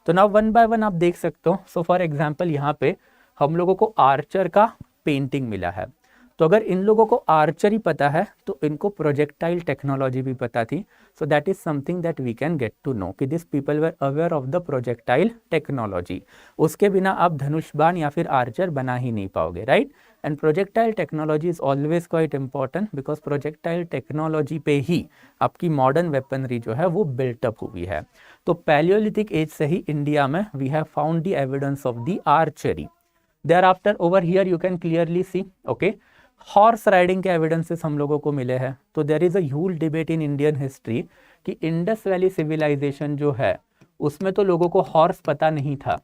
तो नाउ वन बाय वन आप देख सकते हो। सो फॉर एग्जाम्पल यहाँ पे हम लोगों को आर्चर का पेंटिंग मिला है। तो अगर इन लोगों को आर्चरी पता है तो इनको प्रोजेक्टाइल टेक्नोलॉजी भी पता थी। So that is something that we can get to know कि this people were aware of the projectile technology. उसके बिना आप धनुषबाण या फिर आर्चर बना ही नहीं पाओगे, right. And projectile technology is always quite important because projectile technology पे ही आपकी मॉडर्न वेपनरी जो है वो बिल्टअप हुई है। तो पैलियोलिथिक एज से ही इंडिया में we have found the evidence of the archery. There after over here you can clearly see, okay, horse riding के एविडेंसेस हम लोगों को मिले हैं। तो there is a huge debate in Indian history कि इंडस वैली सिविलाइजेशन जो है उसमें तो लोगों को हॉर्स पता नहीं था,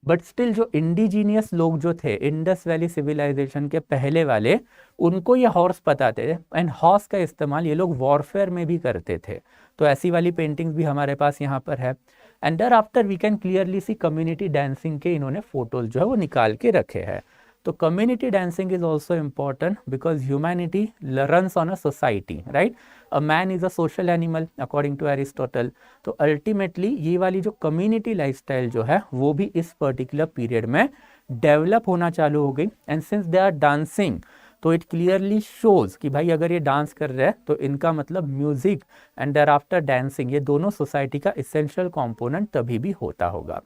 बट स्टिल जो इंडिजीनियस लोग जो थे इंडस वैली सिविलाइजेशन के पहले वाले, उनको ये हॉर्स पता थे एंड हॉर्स का इस्तेमाल ये लोग वॉरफेयर में भी करते थे। तो ऐसी वाली पेंटिंग्स भी हमारे पास यहाँ पर है। And there after we can clearly see community dancing के इन्होंने फोटोज जो है वो निकाल के रखे हैं। तो community dancing is also important because humanity runs on a society, right? A man is a social animal according to Aristotle. तो ultimately ये वाली जो community lifestyle जो है वो भी इस particular period में develop होना चालू हो गई। And since they are dancing, तो इट क्लियरली शोज कि भाई अगर ये डांस कर रहे हैं तो इनका मतलब music and there after dancing ये दोनों सोसाइटी का इसेंशियल कंपोनेंट तभी भी होता होगा।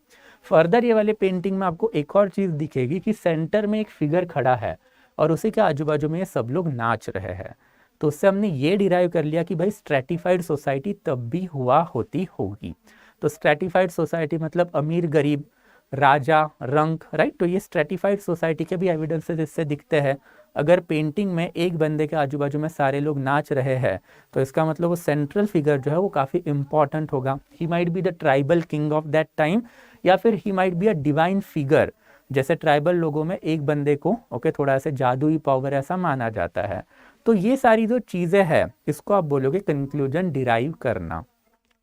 फर्दर ये वाले पेंटिंग में आपको एक और चीज़ दिखेगी कि सेंटर में एक फिगर खड़ा है और उसी के आजू बाजू में ये सब लोग नाच रहे हैं। तो उससे हमने ये डिराइव कर लिया कि भाई स्ट्रेटिफाइड सोसाइटी तब भी हुआ होती होगी। तो स्ट्रेटिफाइड सोसाइटी मतलब अमीर गरीब, राजा, रंक, राइट। तो ये स्ट्रेटिफाइड सोसाइटी के भी एविडेंसेस इससे दिखते हैं। अगर पेंटिंग में एक बंदे के आजू बाजू में सारे लोग नाच रहे हैं तो इसका मतलब वो सेंट्रल फिगर जो है वो काफ़ी इंपॉर्टेंट होगा। He might be the tribal king of that time या फिर he might be a divine figure. जैसे ट्राइबल लोगों में एक बंदे को थोड़ा सा जादुई पावर ऐसा माना जाता है। तो ये सारी जो चीज़ें हैं इसको आप बोलोगे कंक्लूजन डिराइव करना।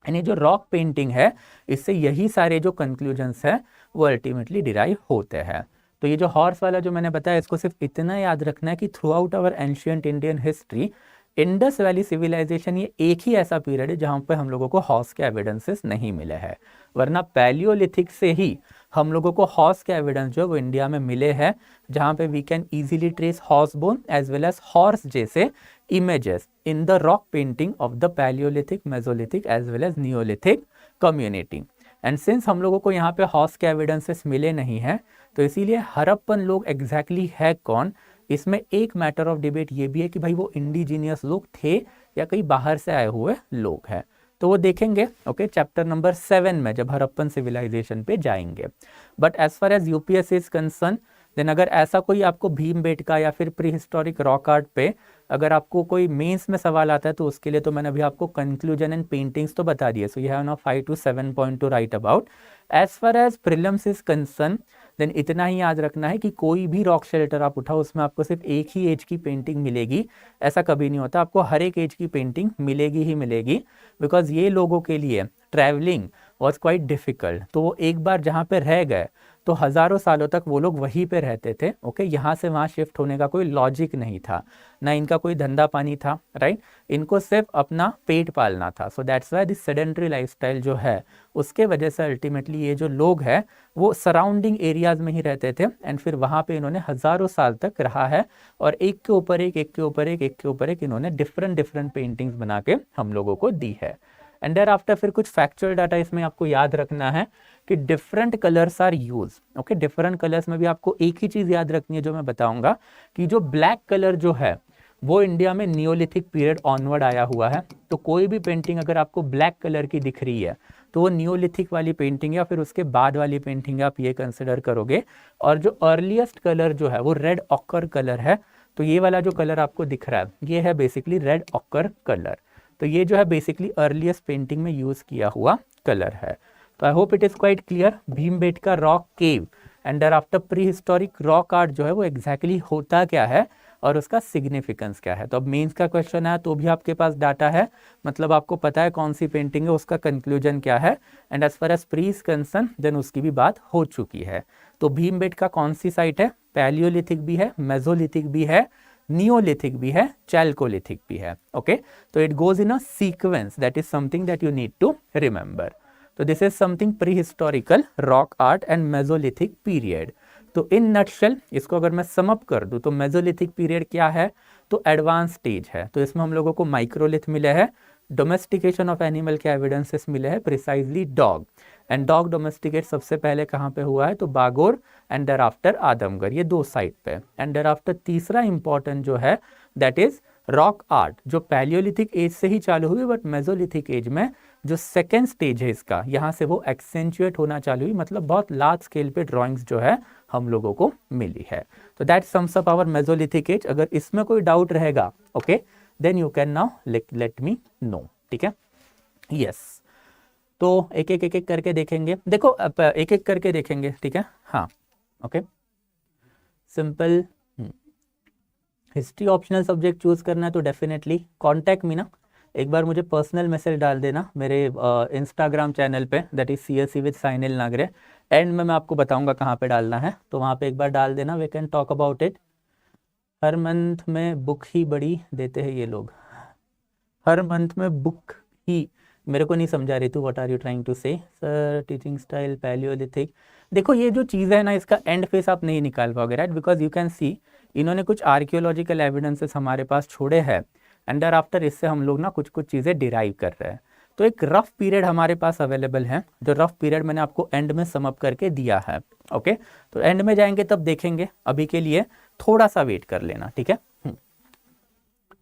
यानी जो रॉक पेंटिंग है इससे यही सारे जो कंक्लूजन्स हैं वो अल्टीमेटली डिराइव होते हैं। तो ये जो हॉर्स वाला जो मैंने बताया इसको सिर्फ इतना याद रखना है कि throughout our ancient Indian history Indus valley civilisation ये एक ही ऐसा पीरियड है जहाँ पे हम लोगों को हॉर्स के एविडेंसेस नहीं मिले हैं, वरना पैलियोलिथिक से ही हम लोगों को हॉर्स के एविडेंस जो वो इंडिया में मिले हैं, जहाँ पे we can easily trace horse bone as well as horse जैसे images in the rock painting of the paleolithic, mesolithic as well as neolithic community. And since हम लोगों को यहाँ पे हॉर्स के एविडेंसेस मिले नहीं हैं तो इसीलिए हड़प्पन लोग एग्जैक्टली है कौन, इसमें एक मैटर ऑफ डिबेट ये भी है कि भाई वो इंडिजीनियस लोग थे या कहीं बाहर से आए हुए लोग हैं। तो वो देखेंगे ओके चैप्टर नंबर 7 में जब हड़प्पन सिविलाइजेशन पे जाएंगे। But as far as UPSC is concern then अगर ऐसा कोई आपको भीमबेटका या फिर प्री हिस्टोरिक रॉक आर्ट पे अगर आपको कोई मेंस में सवाल आता है तो उसके लिए तो मैंने अभी आपको कंक्लूजन एंड पेंटिंग्स तो बता दिए। So you have now 5 to 7 point to write about. As far as prelims is concern then इतना ही याद रखना है कि कोई भी रॉक शेल्टर आप उठाओ उसमें आपको सिर्फ एक ही एज की पेंटिंग मिलेगी, ऐसा कभी नहीं होता। आपको हर एक एज की पेंटिंग मिलेगी ही मिलेगी बिकॉज ये लोगों के लिए ट्रैवलिंग वॉज क्वाइट डिफ़िकल्ट। तो वो एक बार जहाँ पे रह गए तो हज़ारों सालों तक वो लोग वहीं पे रहते थे। ओके, यहाँ से वहाँ शिफ्ट होने का कोई लॉजिक नहीं था, ना इनका कोई धंधा पानी था, राइट। इनको सिर्फ अपना पेट पालना था। So that's why this sedentary lifestyle जो है उसके वजह से अल्टीमेटली ये जो लोग हैं वो सराउंडिंग एरियाज़ में ही रहते थे, एंड फिर वहाँ पे इन्होंने हज़ारों साल तक रहा है, और एक के ऊपर एक, एक के ऊपर एक, एक के ऊपर एक इन्होंने डिफरेंट डिफरेंट पेंटिंग्स बना के हम लोगों को दी है। एंड देयर आफ्टर फिर कुछ फैक्चुअल डाटा इसमें आपको याद रखना है कि different colours are use. Okay, different colours में भी आपको एक ही चीज़ याद रखनी है जो मैं बताऊंगा, कि जो ब्लैक कलर जो है वो इंडिया में नियोलिथिक पीरियड ऑनवर्ड आया हुआ है। तो कोई भी पेंटिंग अगर आपको ब्लैक कलर की दिख रही है तो वो नियोलिथिक वाली पेंटिंग या फिर उसके बाद वाली पेंटिंग आप ये कंसिडर करोगे। और जो अर्लीस्ट कलर जो है वो रेड ऑकर कलर है। तो ये वाला जो कलर आपको दिख रहा है ये है बेसिकली रेड ऑकर कलर। तो ये जो है बेसिकली अर्लीस्ट पेंटिंग में यूज़ किया हुआ कलर है। तो I hope it is quite clear. Bhimbetka rock cave and there after prehistoric rock art जो है वो एग्जैक्टली होता क्या है और उसका सिग्निफिकेंस क्या है। तो अब मेंस का क्वेश्चन है तो भी आपके पास डाटा है, मतलब आपको पता है कौन सी पेंटिंग है, उसका कंक्लूजन क्या है, and as far as pre is concern then उसकी भी बात हो चुकी है। तो भीमबेटका कौन सी साइट है, पैलियोलिथिक भी है, मेसोलिथिक भी है, नियोलिथिक भी है, चैल्कोलिथिक भी है। ओके, तो it goes in a sequence, that is something that you need to remember. तो this is something pre historical rock art and mesolithic period. तो इन नटशेल इसको अगर मैं सम अप कर दूं तो मेसोलिथिक पीरियड क्या है, तो एडवांस स्टेज है। तो इसमें हम लोगों को माइक्रोलिथ मिले हैं, डोमेस्टिकेशन ऑफ एनिमल के एविडेंसेस मिले हैं, precisely dog, and dog domesticate सबसे पहले कहाँ पे हुआ है, तो Bagor and there after Adamgarh, ये दो साइट पे। एंड देयर आफ्टर तीसरा इंपॉर्टेंट जो है दैट इज रॉक आर्ट, जो पैलियोलिथिक एज से ही चालू हुई, बट मेसोलिथिक एज में जो सेकेंड स्टेज है इसका, यहाँ से वो एक्सेंचुएट होना चालू हुई, मतलब बहुत लार्ज स्केल पे ड्राइंग्स जो है हम लोगों को मिली है। तो that sums up our mesolithic age. अगर इसमें कोई डाउट रहेगा okay then you can now let me know, ठीक है। यस, तो एक एक करके देखेंगे, देखो एक एक करके देखेंगे, ठीक है। हाँ, okay, simple. History optional subject choose करना है तो डेफिनेटली कॉन्टैक्ट मी ना, एक बार मुझे पर्सनल मैसेज डाल देना मेरे इंस्टाग्राम चैनल पे, that is CSE with Sainil Nagare. And में मैं आपको बताऊंगा कहाँ पे डालना है, तो वहाँ पे एक बार डाल देना, we can talk about it. हर मंथ में बुक ही बड़ी देते हैं ये लोग, हर मंथ में बुक ही, मेरे को नहीं समझा रही तू, what are you trying to say sir, teaching style palaeolithic. देखो ये जो चीज़ है ना इसका एंड फेस आप नहीं निकाल पाओगे, राइट, बिकॉज यू कैन सी इन्होंने कुछ आर्कियोलॉजिकल एविडेंसेस हमारे पास छोड़े हैं, एंड देयर आफ्टर इससे हम लोग ना कुछ कुछ चीज़ें डिराइव कर रहे हैं। तो एक रफ पीरियड हमारे पास अवेलेबल है, जो रफ पीरियड मैंने आपको एंड में सम अप करके दिया है। ओके, तो एंड में जाएंगे तब देखेंगे, अभी के लिए थोड़ा सा वेट कर लेना, ठीक है।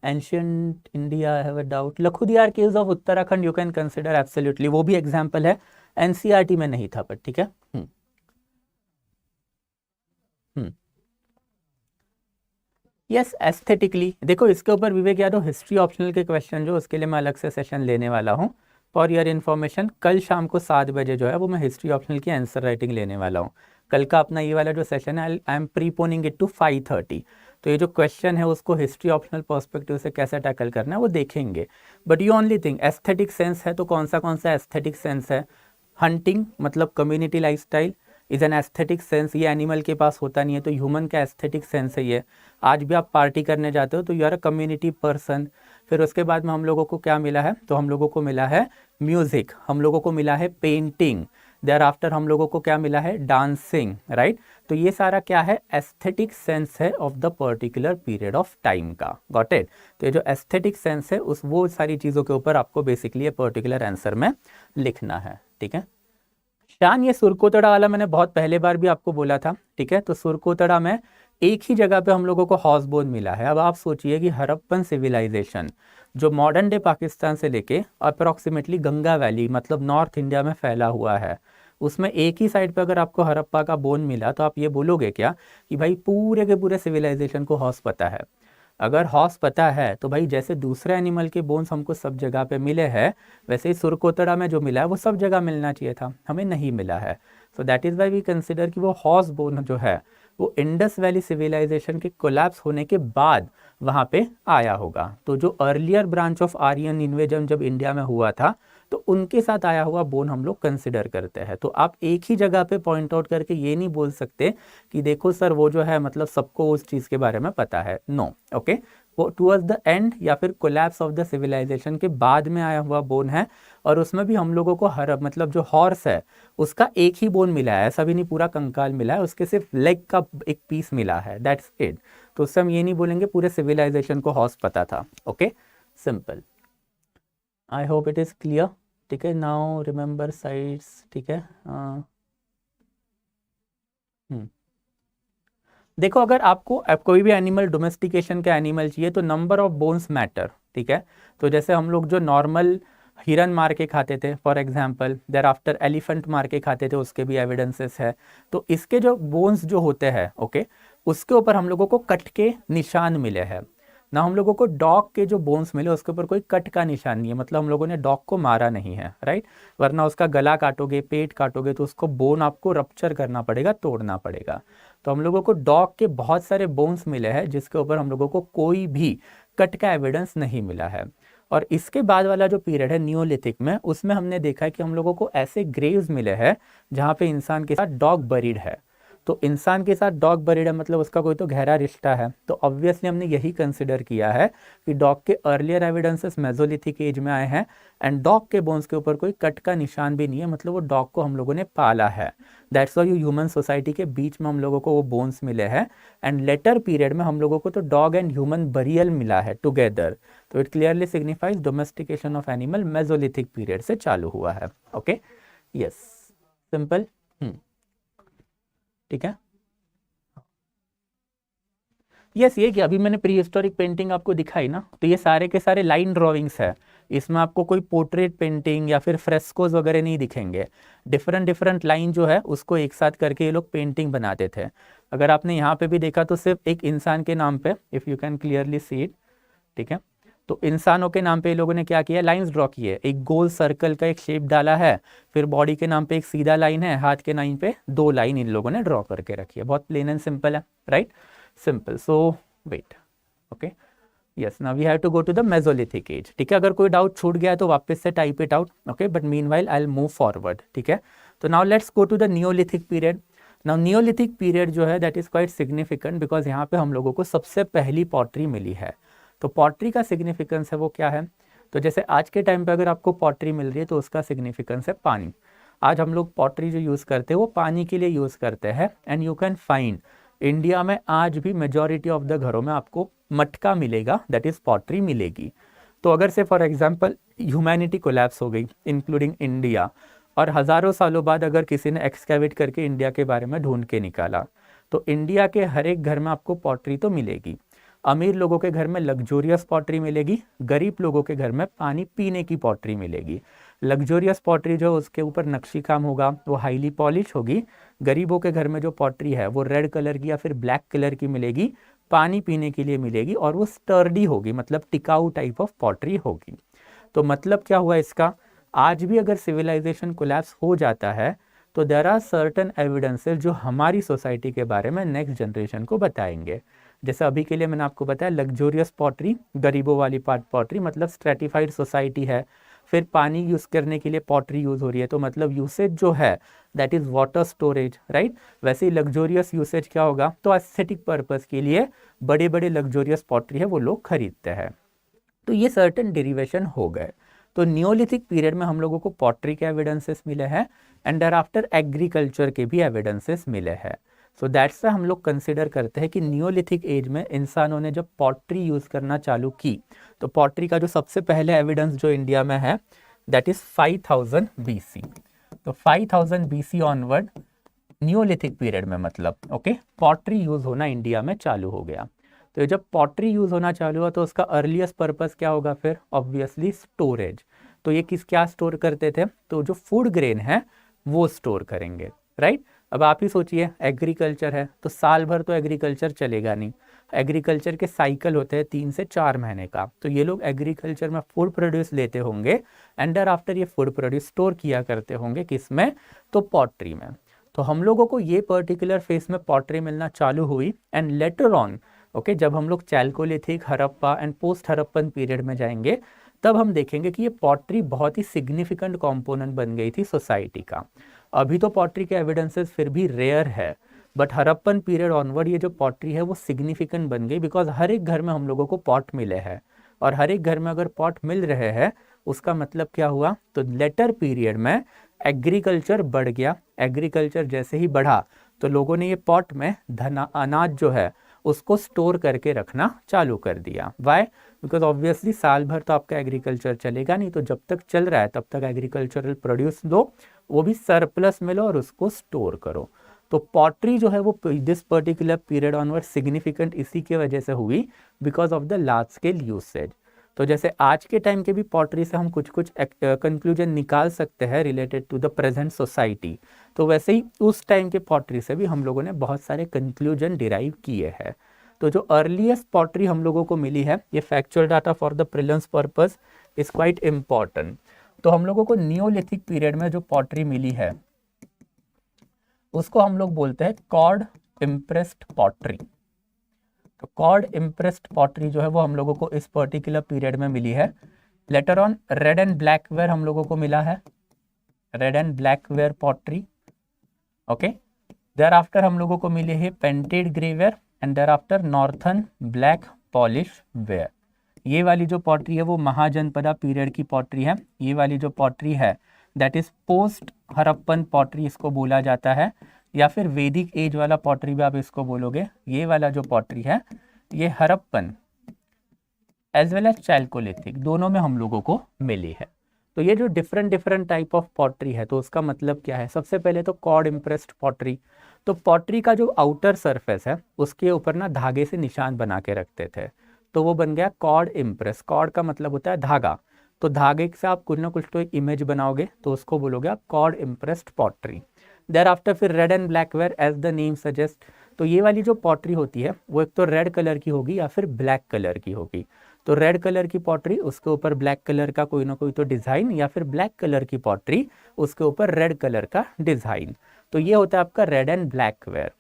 Ancient India, I have a doubt, Lakhudiyar caves of Uttarakhand you can consider absolutely, वो भी एग्जाम्पल है, NCERT में नहीं था बट ठीक है। यस, एस्थेटिकली देखो इसके ऊपर विवेक यादव हिस्ट्री ऑप्शनल के क्वेश्चन जो उसके लिए मैं अलग से सेशन लेने वाला हूँ फॉर योर इन्फॉर्मेशन। कल शाम को 7 बजे जो है वो मैं हिस्ट्री ऑप्शनल की आंसर राइटिंग लेने वाला हूँ। कल का अपना ये वाला जो सेशन है आई एम प्रीपोनिंग इट टू 5:30। तो ये जो क्वेश्चन है उसको हिस्ट्री ऑप्शनल पर्सपेक्टिव से कैसे टैकल करना है वो देखेंगे। But you only thing aesthetic sense है, तो कौन सा एस्थेटिक सेंस है, हंटिंग मतलब community lifestyle is an aesthetic sense, ये एनिमल के पास होता नहीं है, तो ह्यूमन का एस्थेटिक सेंस है ये। आज भी आप पार्टी करने जाते हो तो you are a community person. फिर उसके बाद में हम लोगों को क्या मिला है, तो हम लोगों को मिला है म्यूजिक, हम लोगों को मिला है पेंटिंग, देयर आफ्टर हम लोगों को क्या मिला है, डांसिंग, राइट। तो ये सारा क्या है, एस्थेटिक सेंस है of the particular period of time का, गॉट इट। तो ये जो एस्थेटिक सेंस है उस वो सारी चीज़ों के ऊपर आपको बेसिकली ये पर्टिकुलर आंसर में लिखना है, ठीक है। शान, ये सुरकोतड़ा वाला मैंने बहुत पहले बार भी आपको बोला था, ठीक है। तो सुरकोतड़ा में एक ही जगह पे हम लोगों को हाउस बोन मिला है। अब आप सोचिए कि हड़प्पन सिविलाइजेशन जो मॉडर्न डे पाकिस्तान से लेके अप्रॉक्सीमेटली गंगा वैली मतलब नॉर्थ इंडिया में फैला हुआ है, उसमें एक ही साइड पे अगर आपको हड़प्पा का बोन मिला तो आप ये बोलोगे क्या कि भाई पूरे के पूरे सिविलाइजेशन को हाउस पता है। अगर हॉर्स पता है तो भाई जैसे दूसरे एनिमल के बोन्स हमको सब जगह पे मिले हैं, वैसे ही सुरकोतड़ा में जो मिला है वो सब जगह मिलना चाहिए था, हमें नहीं मिला है। So that is why we consider कि वो हॉर्स बोन जो है वो इंडस वैली सिविलाइजेशन के कोलैप्स होने के बाद वहाँ पे आया होगा। तो जो earlier branch of Aryan invasion जब इंडिया में हुआ था तो उनके साथ आया हुआ बोन हम लोग कंसिडर करते हैं। तो आप एक ही जगह पे पॉइंट आउट करके ये नहीं बोल सकते कि देखो सर वो जो है मतलब सबको उस चीज़ के बारे में पता है, नो। ओके, वो टुवर्ड्स द एंड या फिर कोलैप्स ऑफ द सिविलाइजेशन के बाद में आया हुआ बोन है, और उसमें भी हम लोगों को हर मतलब जो हॉर्स है उसका एक ही बोन मिला है, ऐसा भी नहीं पूरा कंकाल मिला है, उसके सिर्फ लेग का एक पीस मिला है, दैट्स इट। तो उससे हम ये नहीं बोलेंगे पूरे सिविलाइजेशन को हॉर्स पता था। Okay, simple. I hope it is clear. ठीक है, नाउ रिमेंबर साइड्स। ठीक है, देखो अगर आपको कोई भी एनिमल डोमेस्टिकेशन का एनिमल चाहिए तो नंबर ऑफ बोन्स मैटर। ठीक है, तो जैसे हम लोग जो नॉर्मल हिरन मार के खाते थे for example, there after elephant मार के खाते थे, उसके भी एविडेंसेस है। तो इसके जो बोन्स जो होते हैं, ओके, उसके ऊपर हम लोगों को कट के निशान मिले हैं ना। हम लोगों को डॉग के जो बोन्स मिले उसके ऊपर कोई कट का निशान नहीं है, मतलब हम लोगों ने डॉग को मारा नहीं है, राइट। वरना उसका गला काटोगे, पेट काटोगे तो उसको बोन आपको रप्चर करना पड़ेगा, तोड़ना पड़ेगा। तो हम लोगों को डॉग के बहुत सारे बोन्स मिले हैं जिसके ऊपर हम लोगों को कोई भी कट का एविडेंस नहीं मिला है। और इसके बाद वाला जो पीरियड है नियोलिथिक में, उसमें हमने देखा है कि हम लोगों को ऐसे ग्रेव्स मिले हैं जहाँ पे इंसान के साथ डॉग बरीड है। तो इंसान के साथ डॉग बरीड है मतलब उसका कोई तो गहरा रिश्ता है। तो ऑब्वियसली हमने यही कंसिडर किया है कि डॉग के अर्लियर एविडेंसेस मेसोलिथिक एज में आए हैं, एंड डॉग के बोन्स के ऊपर कोई कट का निशान भी नहीं है, मतलब वो डॉग को हम लोगों ने पाला है। दैट्स व्हाई ह्यूमन सोसाइटी के बीच में हम लोगों को वो बोन्स मिले हैं, एंड लेटर पीरियड में हम लोगों को तो डॉग एंड ह्यूमन बरियल मिला है टुगेदर। तो it clearly signifies domestication of animal Mesolithic period से चालू हुआ है। Okay, yes, simple. ठीक है, यस, ये कि अभी मैंने प्री हिस्टोरिक पेंटिंग आपको दिखाई ना, तो ये सारे के सारे लाइन ड्राविंग्स है। इसमें आपको कोई पोर्ट्रेट पेंटिंग या फिर फ्रेस्कोज वगैरह नहीं दिखेंगे। डिफरेंट डिफरेंट लाइन जो है उसको एक साथ करके ये लोग पेंटिंग बनाते थे। अगर आपने यहाँ पे भी देखा तो सिर्फ एक इंसान के नाम पे, if you can clearly see it. ठीक है, तो इंसानों के नाम पे ये लोगों ने क्या किया, लाइंस ड्रॉ की है, एक गोल सर्कल का एक शेप डाला है, फिर बॉडी के नाम पे एक सीधा लाइन है, हाथ के नाम पे दो लाइन इन लोगों ने ड्रॉ करके रखी है। बहुत प्लेन एंड सिंपल है, right, simple. So wait, okay, yes, now we have to go to the Mesolithic age. ठीक है, अगर कोई डाउट छूट गया है तो वापस से type it out, okay, but meanwhile I will move forward. ठीक है, तो now let's go to the neolithic period. Now neolithic period जो है that is quite significant because यहाँ पे हम लोगों को सबसे पहली पॉटरी मिली है। तो पॉटरी का सिग्निफिकेंस है वो क्या है, तो जैसे आज के टाइम पे अगर आपको पॉटरी मिल रही है तो उसका सिग्निफिकेंस है पानी। आज हम लोग पॉटरी जो यूज़ करते हैं वो पानी के लिए यूज़ करते हैं, and you can find India में आज भी मेजॉरिटी ऑफ द घरों में आपको मटका मिलेगा, दैट इज पॉटरी मिलेगी। तो अगर से फॉर एग्जांपल ह्यूमैनिटी कोलैप्स हो गई इंक्लूडिंग इंडिया, और हज़ारों सालों बाद अगर किसी ने एक्सकैवेट करके इंडिया के बारे में ढूंढ के निकाला, तो इंडिया के हर एक घर में आपको पॉटरी तो मिलेगी। अमीर लोगों के घर में लग्जोरियस पॉटरी मिलेगी, गरीब लोगों के घर में पानी पीने की पॉटरी मिलेगी। लग्जोरियस पॉटरी जो उसके ऊपर नक्शी काम होगा वो हाईली पॉलिश होगी। गरीबों के घर में जो पॉटरी है वो रेड कलर की या फिर ब्लैक कलर की मिलेगी, पानी पीने के लिए मिलेगी, और वो स्टर्डी होगी, मतलब टिकाऊ टाइप ऑफ पॉटरी होगी। तो मतलब क्या हुआ इसका, आज भी अगर सिविलाइजेशन कोलैप्स हो जाता है तो देयर आर सर्टेन एविडेंसेस जो हमारी सोसाइटी के बारे में नेक्स्ट जनरेशन को बताएंगे। जैसे अभी के लिए मैंने आपको बताया लग्जोरियस पॉटरी, गरीबों वाली पॉटरी, मतलब स्ट्रेटिफाइड सोसाइटी है। फिर पानी यूज़ करने के लिए पॉटरी यूज़ हो रही है, तो मतलब यूसेज जो है that is water storage, right. वैसे ही लग्जोरियस यूसेज क्या होगा, तो एस्थेटिक पर्पस के लिए बड़े बड़े लग्जोरियस पॉटरी है वो लोग खरीदते हैं। तो ये सर्टेन डेरिवेशन हो गए। तो नियोलिथिक पीरियड में हम लोगों को पॉटरी के एविडेंसेस मिले हैं, एंड देयर आफ्टर एग्रीकल्चर के भी एविडेंसेस मिले हैं। सो दैट्स हम लोग कंसिडर करते हैं कि नियोलिथिक एज में इंसानों ने जब पॉटरी यूज़ करना चालू की, तो पॉटरी का जो सबसे पहले एविडेंस जो इंडिया में है दैट इज़ 5000 BC। तो 5000 BC ऑनवर्ड नियोलिथिक पीरियड में मतलब ओके पॉटरी यूज़ होना इंडिया में चालू हो गया। तो जब पॉटरी यूज़ होना चालू हुआ तो उसका अर्लीस्ट पर्पस क्या होगा, फिर ऑब्वियसली स्टोरेज। तो ये क्या स्टोर करते थे, तो जो फूड ग्रेन है वो स्टोर करेंगे, राइट। अब आप ही सोचिए एग्रीकल्चर है तो साल भर तो एग्रीकल्चर चलेगा नहीं, एग्रीकल्चर के साइकिल होते हैं 3 से 4 महीने का। तो ये लोग एग्रीकल्चर में फूड प्रोड्यूस लेते होंगे, एंड आफ्टर ये फूड प्रोड्यूस स्टोर किया करते होंगे किसमें, तो पॉटरी में। तो हम लोगों को ये पर्टिकुलर फेस में पॉटरी मिलना चालू हुई, एंड लेटर ऑन ओके जब हम लोग Chalcolithic, Harappa and post Harappan period में जाएंगे तब हम देखेंगे कि ये पॉटरी बहुत ही सिग्निफिकेंट कंपोनेंट बन गई थी सोसाइटी का। अभी तो पॉटरी के एविडेंसेस फिर भी रेयर है, बट हड़प्पन पीरियड ऑनवर्ड ये जो पॉटरी है वो सिग्निफिकेंट बन गई, बिकॉज हर एक घर में हम लोगों को पॉट मिले हैं, और हर एक घर में अगर पॉट मिल रहे हैं उसका मतलब क्या हुआ, तो लेटर पीरियड में एग्रीकल्चर बढ़ गया। एग्रीकल्चर जैसे ही बढ़ा तो लोगों ने ये पॉट में अनाज जो है उसको स्टोर करके रखना चालू कर दिया। वाई? बिकॉज ऑब्वियसली साल भर तो आपका एग्रीकल्चर चलेगा नहीं, तो जब तक चल रहा है तब तक एग्रीकल्चरल प्रोड्यूस दो, वो भी सरप्लस में लो और उसको स्टोर करो। तो पॉटरी जो है वो this particular period onward significant इसी की वजह से हुई, because of the large scale usage. तो जैसे आज के टाइम के भी पॉटरी से हम कुछ कुछ कंक्लूजन निकाल सकते हैं related to the present society, तो वैसे ही उस टाइम के पॉटरी से भी हम लोगों ने बहुत सारे कंक्लूजन डिराइव किए हैं। तो जो अर्लीस्ट पॉटरी हम लोगों को मिली है, ये factual data for the prelims purpose is quite important. तो हम लोगों को नियोलिथिक पीरियड में जो पॉटरी मिली है उसको हम लोग बोलते हैं कॉर्ड इम्प्रेस्ड पॉटरी। तो कॉर्ड इम्प्रेस्ड पॉटरी जो है वो हम लोगों को इस पर्टिकुलर पीरियड में मिली है। Later on red and black ware हम लोगों को मिला है, red and black ware pottery. Okay, there after हम लोगों को मिली है painted grey ware and there after northern black polish ware. ये वाली जो पॉटरी है वो महाजनपदा पीरियड की पॉटरी है। ये वाली जो पॉटरी है that is post Harappan pottery इसको बोला जाता है, या फिर वैदिक एज वाला पॉटरी भी आप इसको बोलोगे। ये वाला जो पॉटरी है ये Harappan age well age chalcolithic दोनों में हम लोगों को मिली है। तो ये जो डिफरेंट टाइप ऑफ पॉटरी है तो उसका मतलब क्या है, सबसे पहले तो कॉर्ड इम्प्रेस्ड पॉटरी। तो पॉटरी का जो आउटर सरफेस है उसके ऊपर ना धागे से निशान बना के रखते थे, तो वो बन गया कॉर्ड इम्प्रेस। कॉर्ड का मतलब होता है धागा, तो धागे से आप कुछ ना कुछ तो एक इमेज बनाओगे तो उसको बोलोगे आप cord impressed pottery. There after फिर red and black ware as the name suggest. तो ये वाली जो पॉटरी होती है वो एक तो रेड कलर की होगी या फिर ब्लैक कलर की होगी। तो रेड कलर की पॉटरी उसके ऊपर ब्लैक कलर का कोई ना कोई तो डिज़ाइन, या फिर ब्लैक कलर की पॉटरी उसके ऊपर रेड कलर का डिज़ाइन। तो ये होता है आपका रेड एंड ब्लैक वेयर।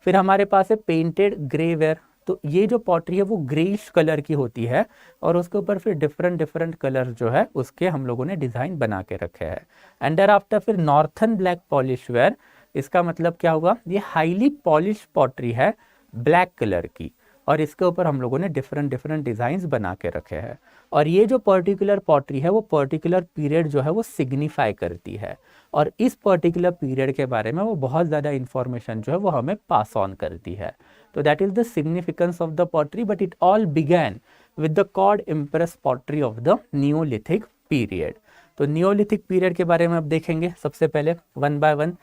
फिर हमारे पास है पेंटेड ग्रे वेयर। तो ये जो पॉटरी है वो ग्रेइश कलर की होती है और उसके ऊपर फिर डिफरेंट कलर जो है उसके हम लोगों ने डिज़ाइन बना के रखे हैं। एंड देयर आफ्टर फिर नॉर्थन ब्लैक पॉलिश वेयर। इसका मतलब क्या हुआ, ये हाईली पॉलिश पॉटरी है ब्लैक कलर की, और इसके ऊपर हम लोगों ने डिफरेंट डिज़ाइंस बना के रखे हैं। और ये जो पर्टिकुलर पॉटरी है वो पर्टिकुलर पीरियड जो है वो सिग्निफाई करती है, और इस पर्टिकुलर पीरियड के बारे में वो बहुत ज़्यादा इंफॉर्मेशन जो है वो हमें पास ऑन करती है। तो that is the significance of the pottery, but it all began with the cord impress pottery of the neolithic period. तो नियोलिथिक पीरियड के बारे में अब देखेंगे सबसे पहले वन बाय वन,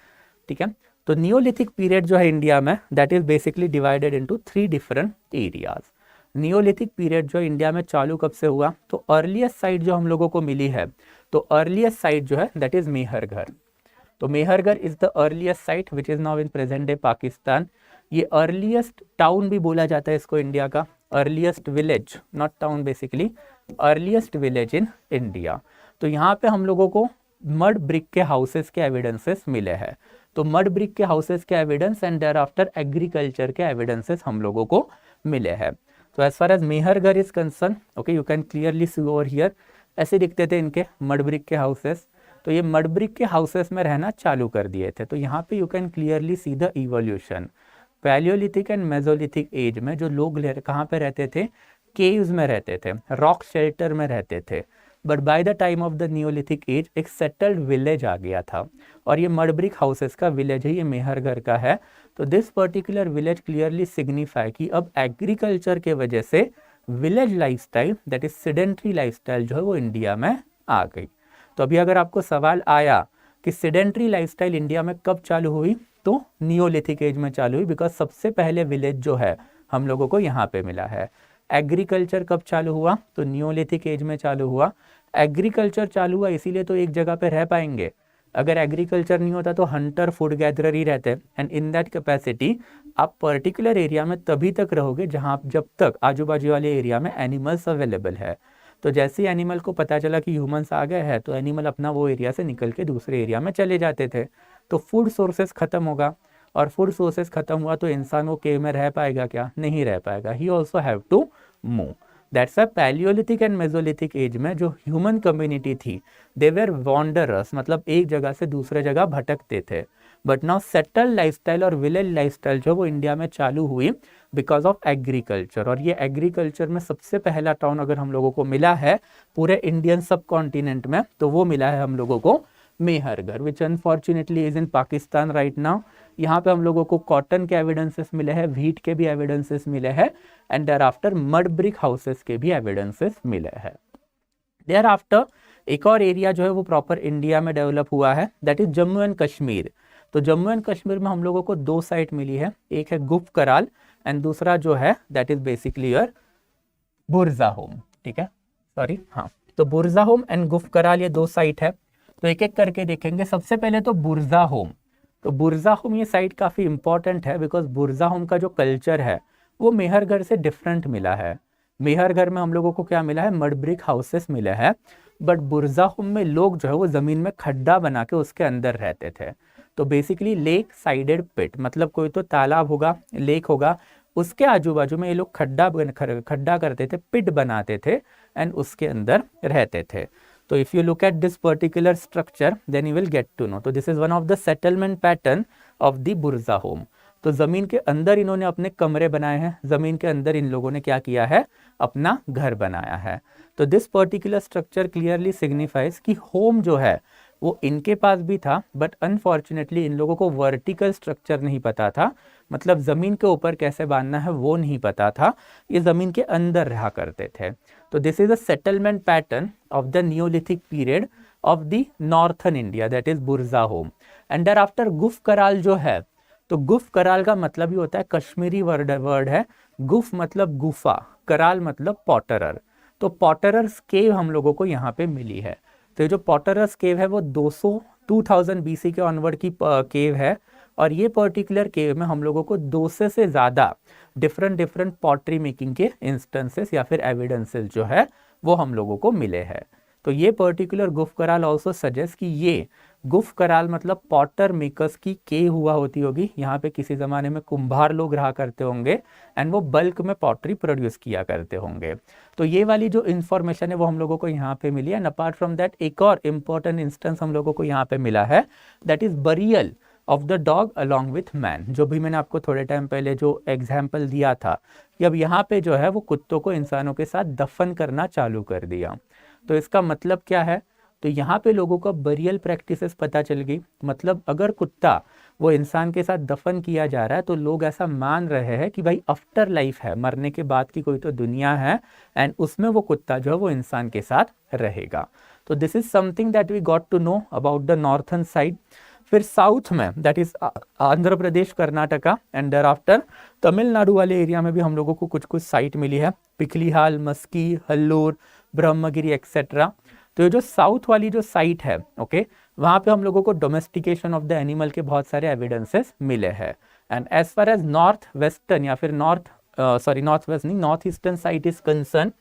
ठीक है। तो नियोलिथिक पीरियड जो है इंडिया में that is basically divided into 3 different areas. Neolithic period जो इंडिया में चालू कब से हुआ, तो अर्लीस्ट साइट जो हम लोगों को मिली है, तो अर्लीस्ट साइट जो है दैट इज मेहरगढ़। तो Mehrgarh is the earliest site which is now in present day Pakistan. ये अर्लीस्ट टाउन भी बोला जाता है इसको इंडिया का, earliest village, not town basically, earliest village in India. तो यहाँ पे हम लोगों को मड ब्रिक के हाउसेस के एविडेंसेस मिले हैं। तो मड ब्रिक के हाउसेस के evidence and there after agriculture के एविडेंसेस हम लोगों को मिले हैं। तो as far as Mehrgarh is concern, okay, you can clearly see over here, ऐसे दिखते थे इनके मड ब्रिक के हाउसेस। तो ये मड ब्रिक के हाउसेस में रहना चालू कर दिए थे। तो यहाँ पे you can clearly see the evolution. Palaeolithic and mesolithic age में जो लोग कहाँ पे रहते थे, केव्स में रहते थे, रॉक शेल्टर में रहते थे। But by the time of the neolithic age एक सेटल्ड विलेज आ गया था, और ये मड ब्रिक हाउसेस का विलेज है, ये मेहरगढ़ का है। तो this particular village clearly signify कि अब एग्रीकल्चर के वजह से village lifestyle that is sedentary lifestyle जो है वो इंडिया में आ गई। तो अभी अगर आपको सवाल आया कि सेडेंट्री लाइफस्टाइल इंडिया में कब चालू हुई, तो नियोलिथिक एज में चालू हुई, बिकॉज सबसे पहले विलेज जो है हम लोगों को यहाँ पे मिला है। एग्रीकल्चर कब चालू हुआ, तो नियोलिथिक एज में चालू हुआ। एग्रीकल्चर चालू हुआ इसीलिए तो एक जगह पे रह पाएंगे, अगर एग्रीकल्चर नहीं होता तो हंटर फूड गैदरर ही रहते, एंड इन दैट कैपेसिटी आप पर्टिकुलर एरिया में तभी तक रहोगे जहाँ जब तक आजू बाजू वाले एरिया में एनिमल्स अवेलेबल है। तो जैसे ही एनिमल को पता चला कि ह्यूमंस आ गए हैं तो एनिमल अपना वो एरिया से निकल के दूसरे एरिया में चले जाते थे। तो फूड सोर्सेस खत्म होगा, और फूड सोर्सेस खत्म हुआ तो इंसान वो केव में रह पाएगा क्या, नहीं रह पाएगा, he also have to move. That's a palaeolithic and mesolithic age में जो ह्यूमन कम्युनिटी थी, दे वेर वॉन्डरर्स, मतलब एक जगह से दूसरे जगह भटकते थे। बट नाउ सेटल लाइफस्टाइल और विलेज लाइफस्टाइल जो वो इंडिया में चालू हुई बिकॉज ऑफ एग्रीकल्चर। और ये एग्रीकल्चर में सबसे पहला टाउन अगर हम लोगों को मिला है पूरे इंडियन सब कॉन्टिनेंट में, तो वो मिला है हम लोगों को Mehrgarh, which unfortunately is in Pakistan right now. यहाँ पे हम लोगों को कॉटन के एविडेंसेस मिले हैं, व्हीट के भी एविडेंसेस मिले हैं, and there after mud brick houses के भी एविडेंसेस मिले हैं। देयर आफ्टर एक और एरिया जो है वो प्रॉपर इंडिया में डेवलप हुआ है, that is Jammu and Kashmir. तो जम्मू एंड कश्मीर में हम लोगों को दो साइट मिली है, एक है गुफ कराल एंड दूसरा जो है दैट इज बेसिकली योर बुरज़ाहोम, ठीक है, सॉरी, हाँ। तो बुरज़ाहोम एंड गुफ कराल ये दो साइट है, तो एक एक करके देखेंगे। सबसे पहले तो बुरज़ाहोम। तो बुरज़ाहोम ये साइट काफ़ी इंपॉर्टेंट है बिकॉज बुरज़ाहोम का जो कल्चर है वो मेहरगढ़ से डिफरेंट मिला है। मेहरगढ़ में हम लोगों को क्या मिला है, मड ब्रिक हाउसेस मिले हैं, बट बुरज़ाहोम में लोग जो है वो ज़मीन में खड्डा बना के उसके अंदर रहते थे। तो बेसिकली लेक साइडेड पिट, मतलब कोई तो तालाब होगा, लेक होगा, उसके आजू बाजू में ये लोग खड्डा करते थे, पिट बनाते थे एंड उसके अंदर रहते थे। तो if you look at this particular structure then you will get to know. तो this is one of the settlement pattern of the Burzahom. तो जमीन के अंदर इन्होंने अपने कमरे बनाए हैं, जमीन के अंदर इन लोगों ने क्या किया है, अपना घर बनाया है। तो this particular structure clearly signifies कि होम जो है वो इनके पास भी था, बट अनफॉर्चुनेटली इन लोगों को वर्टिकल स्ट्रक्चर नहीं पता था, मतलब जमीन के ऊपर कैसे बांधना है वो नहीं पता था, ये जमीन के अंदर रहा करते थे। तो this is a settlement pattern of the neolithic period of the northern India, that is Burzahom. And there after Gufkral जो है, तो गुफ कराल का मतलब ही होता है, कश्मीरी वर्ड है, गुफ मतलब गुफा, कराल मतलब पॉटरर। तो पॉटरर्स केव हम लोगों को यहाँ पे मिली है। तो ये जो पॉटरर्स केव है वो 2000 BC के ऑनवर्ड की केव है, और ये पर्टिकुलर केव में हम लोगों को 200 से ज़्यादा डिफरेंट पॉटरी मेकिंग के इंस्टेंसेस या फिर एविडेंसेस जो है वो हम लोगों को मिले हैं। तो ये पर्टिकुलर गुफ कराल ऑल्सो सजेस्ट कि ये गुफ कराल मतलब पॉटर मेकर्स की केव हुआ होती होगी। यहाँ पे किसी ज़माने में कुम्हार लोग रहा करते होंगे एंड वो बल्क में पॉटरी प्रोड्यूस किया करते होंगे। तो ये वाली जो इन्फॉर्मेशन है वो हम लोगों को यहाँ पे मिली है। एंड अपार्ट फ्रॉम दैट एक और इम्पॉर्टेंट इंस्टेंस हम लोगों को यहाँ पे मिला है, that is burial of the dog along with man. जो भी मैंने आपको थोड़े टाइम पहले जो एग्जाम्पल दिया था कि अब यहाँ पे जो है वो कुत्तों को इंसानों के साथ दफन करना चालू कर दिया। तो इसका मतलब क्या है, तो यहाँ पे लोगों को बरियल प्रैक्टिसेस पता चल गई। मतलब अगर कुत्ता वो इंसान के साथ दफन किया जा रहा है तो लोग ऐसा मान रहे हैं कि भाई आफ्टर लाइफ है, मरने के बाद की कोई तो दुनिया है एंड उसमें वो कुत्ता जो है वो इंसान के साथ रहेगा। तो this is something that we got to know about the northern side. फिर साउथ में that is Andhra Pradesh, Karnataka and there after Tamil Nadu वाले एरिया में भी हम लोगों को कुछ कुछ साइट मिली है, पिखलीहाल, मस्की, हल्लूर, ब्रह्मगिरी एक्सेट्रा। तो ये जो साउथ वाली जो साइट है, ओके, वहाँ पे हम लोगों को डोमेस्टिकेशन ऑफ द एनिमल के बहुत सारे एविडेंसेस मिले हैं। And as far as north western या फिर नॉर्थ वेस्ट नहीं, north eastern site is concern,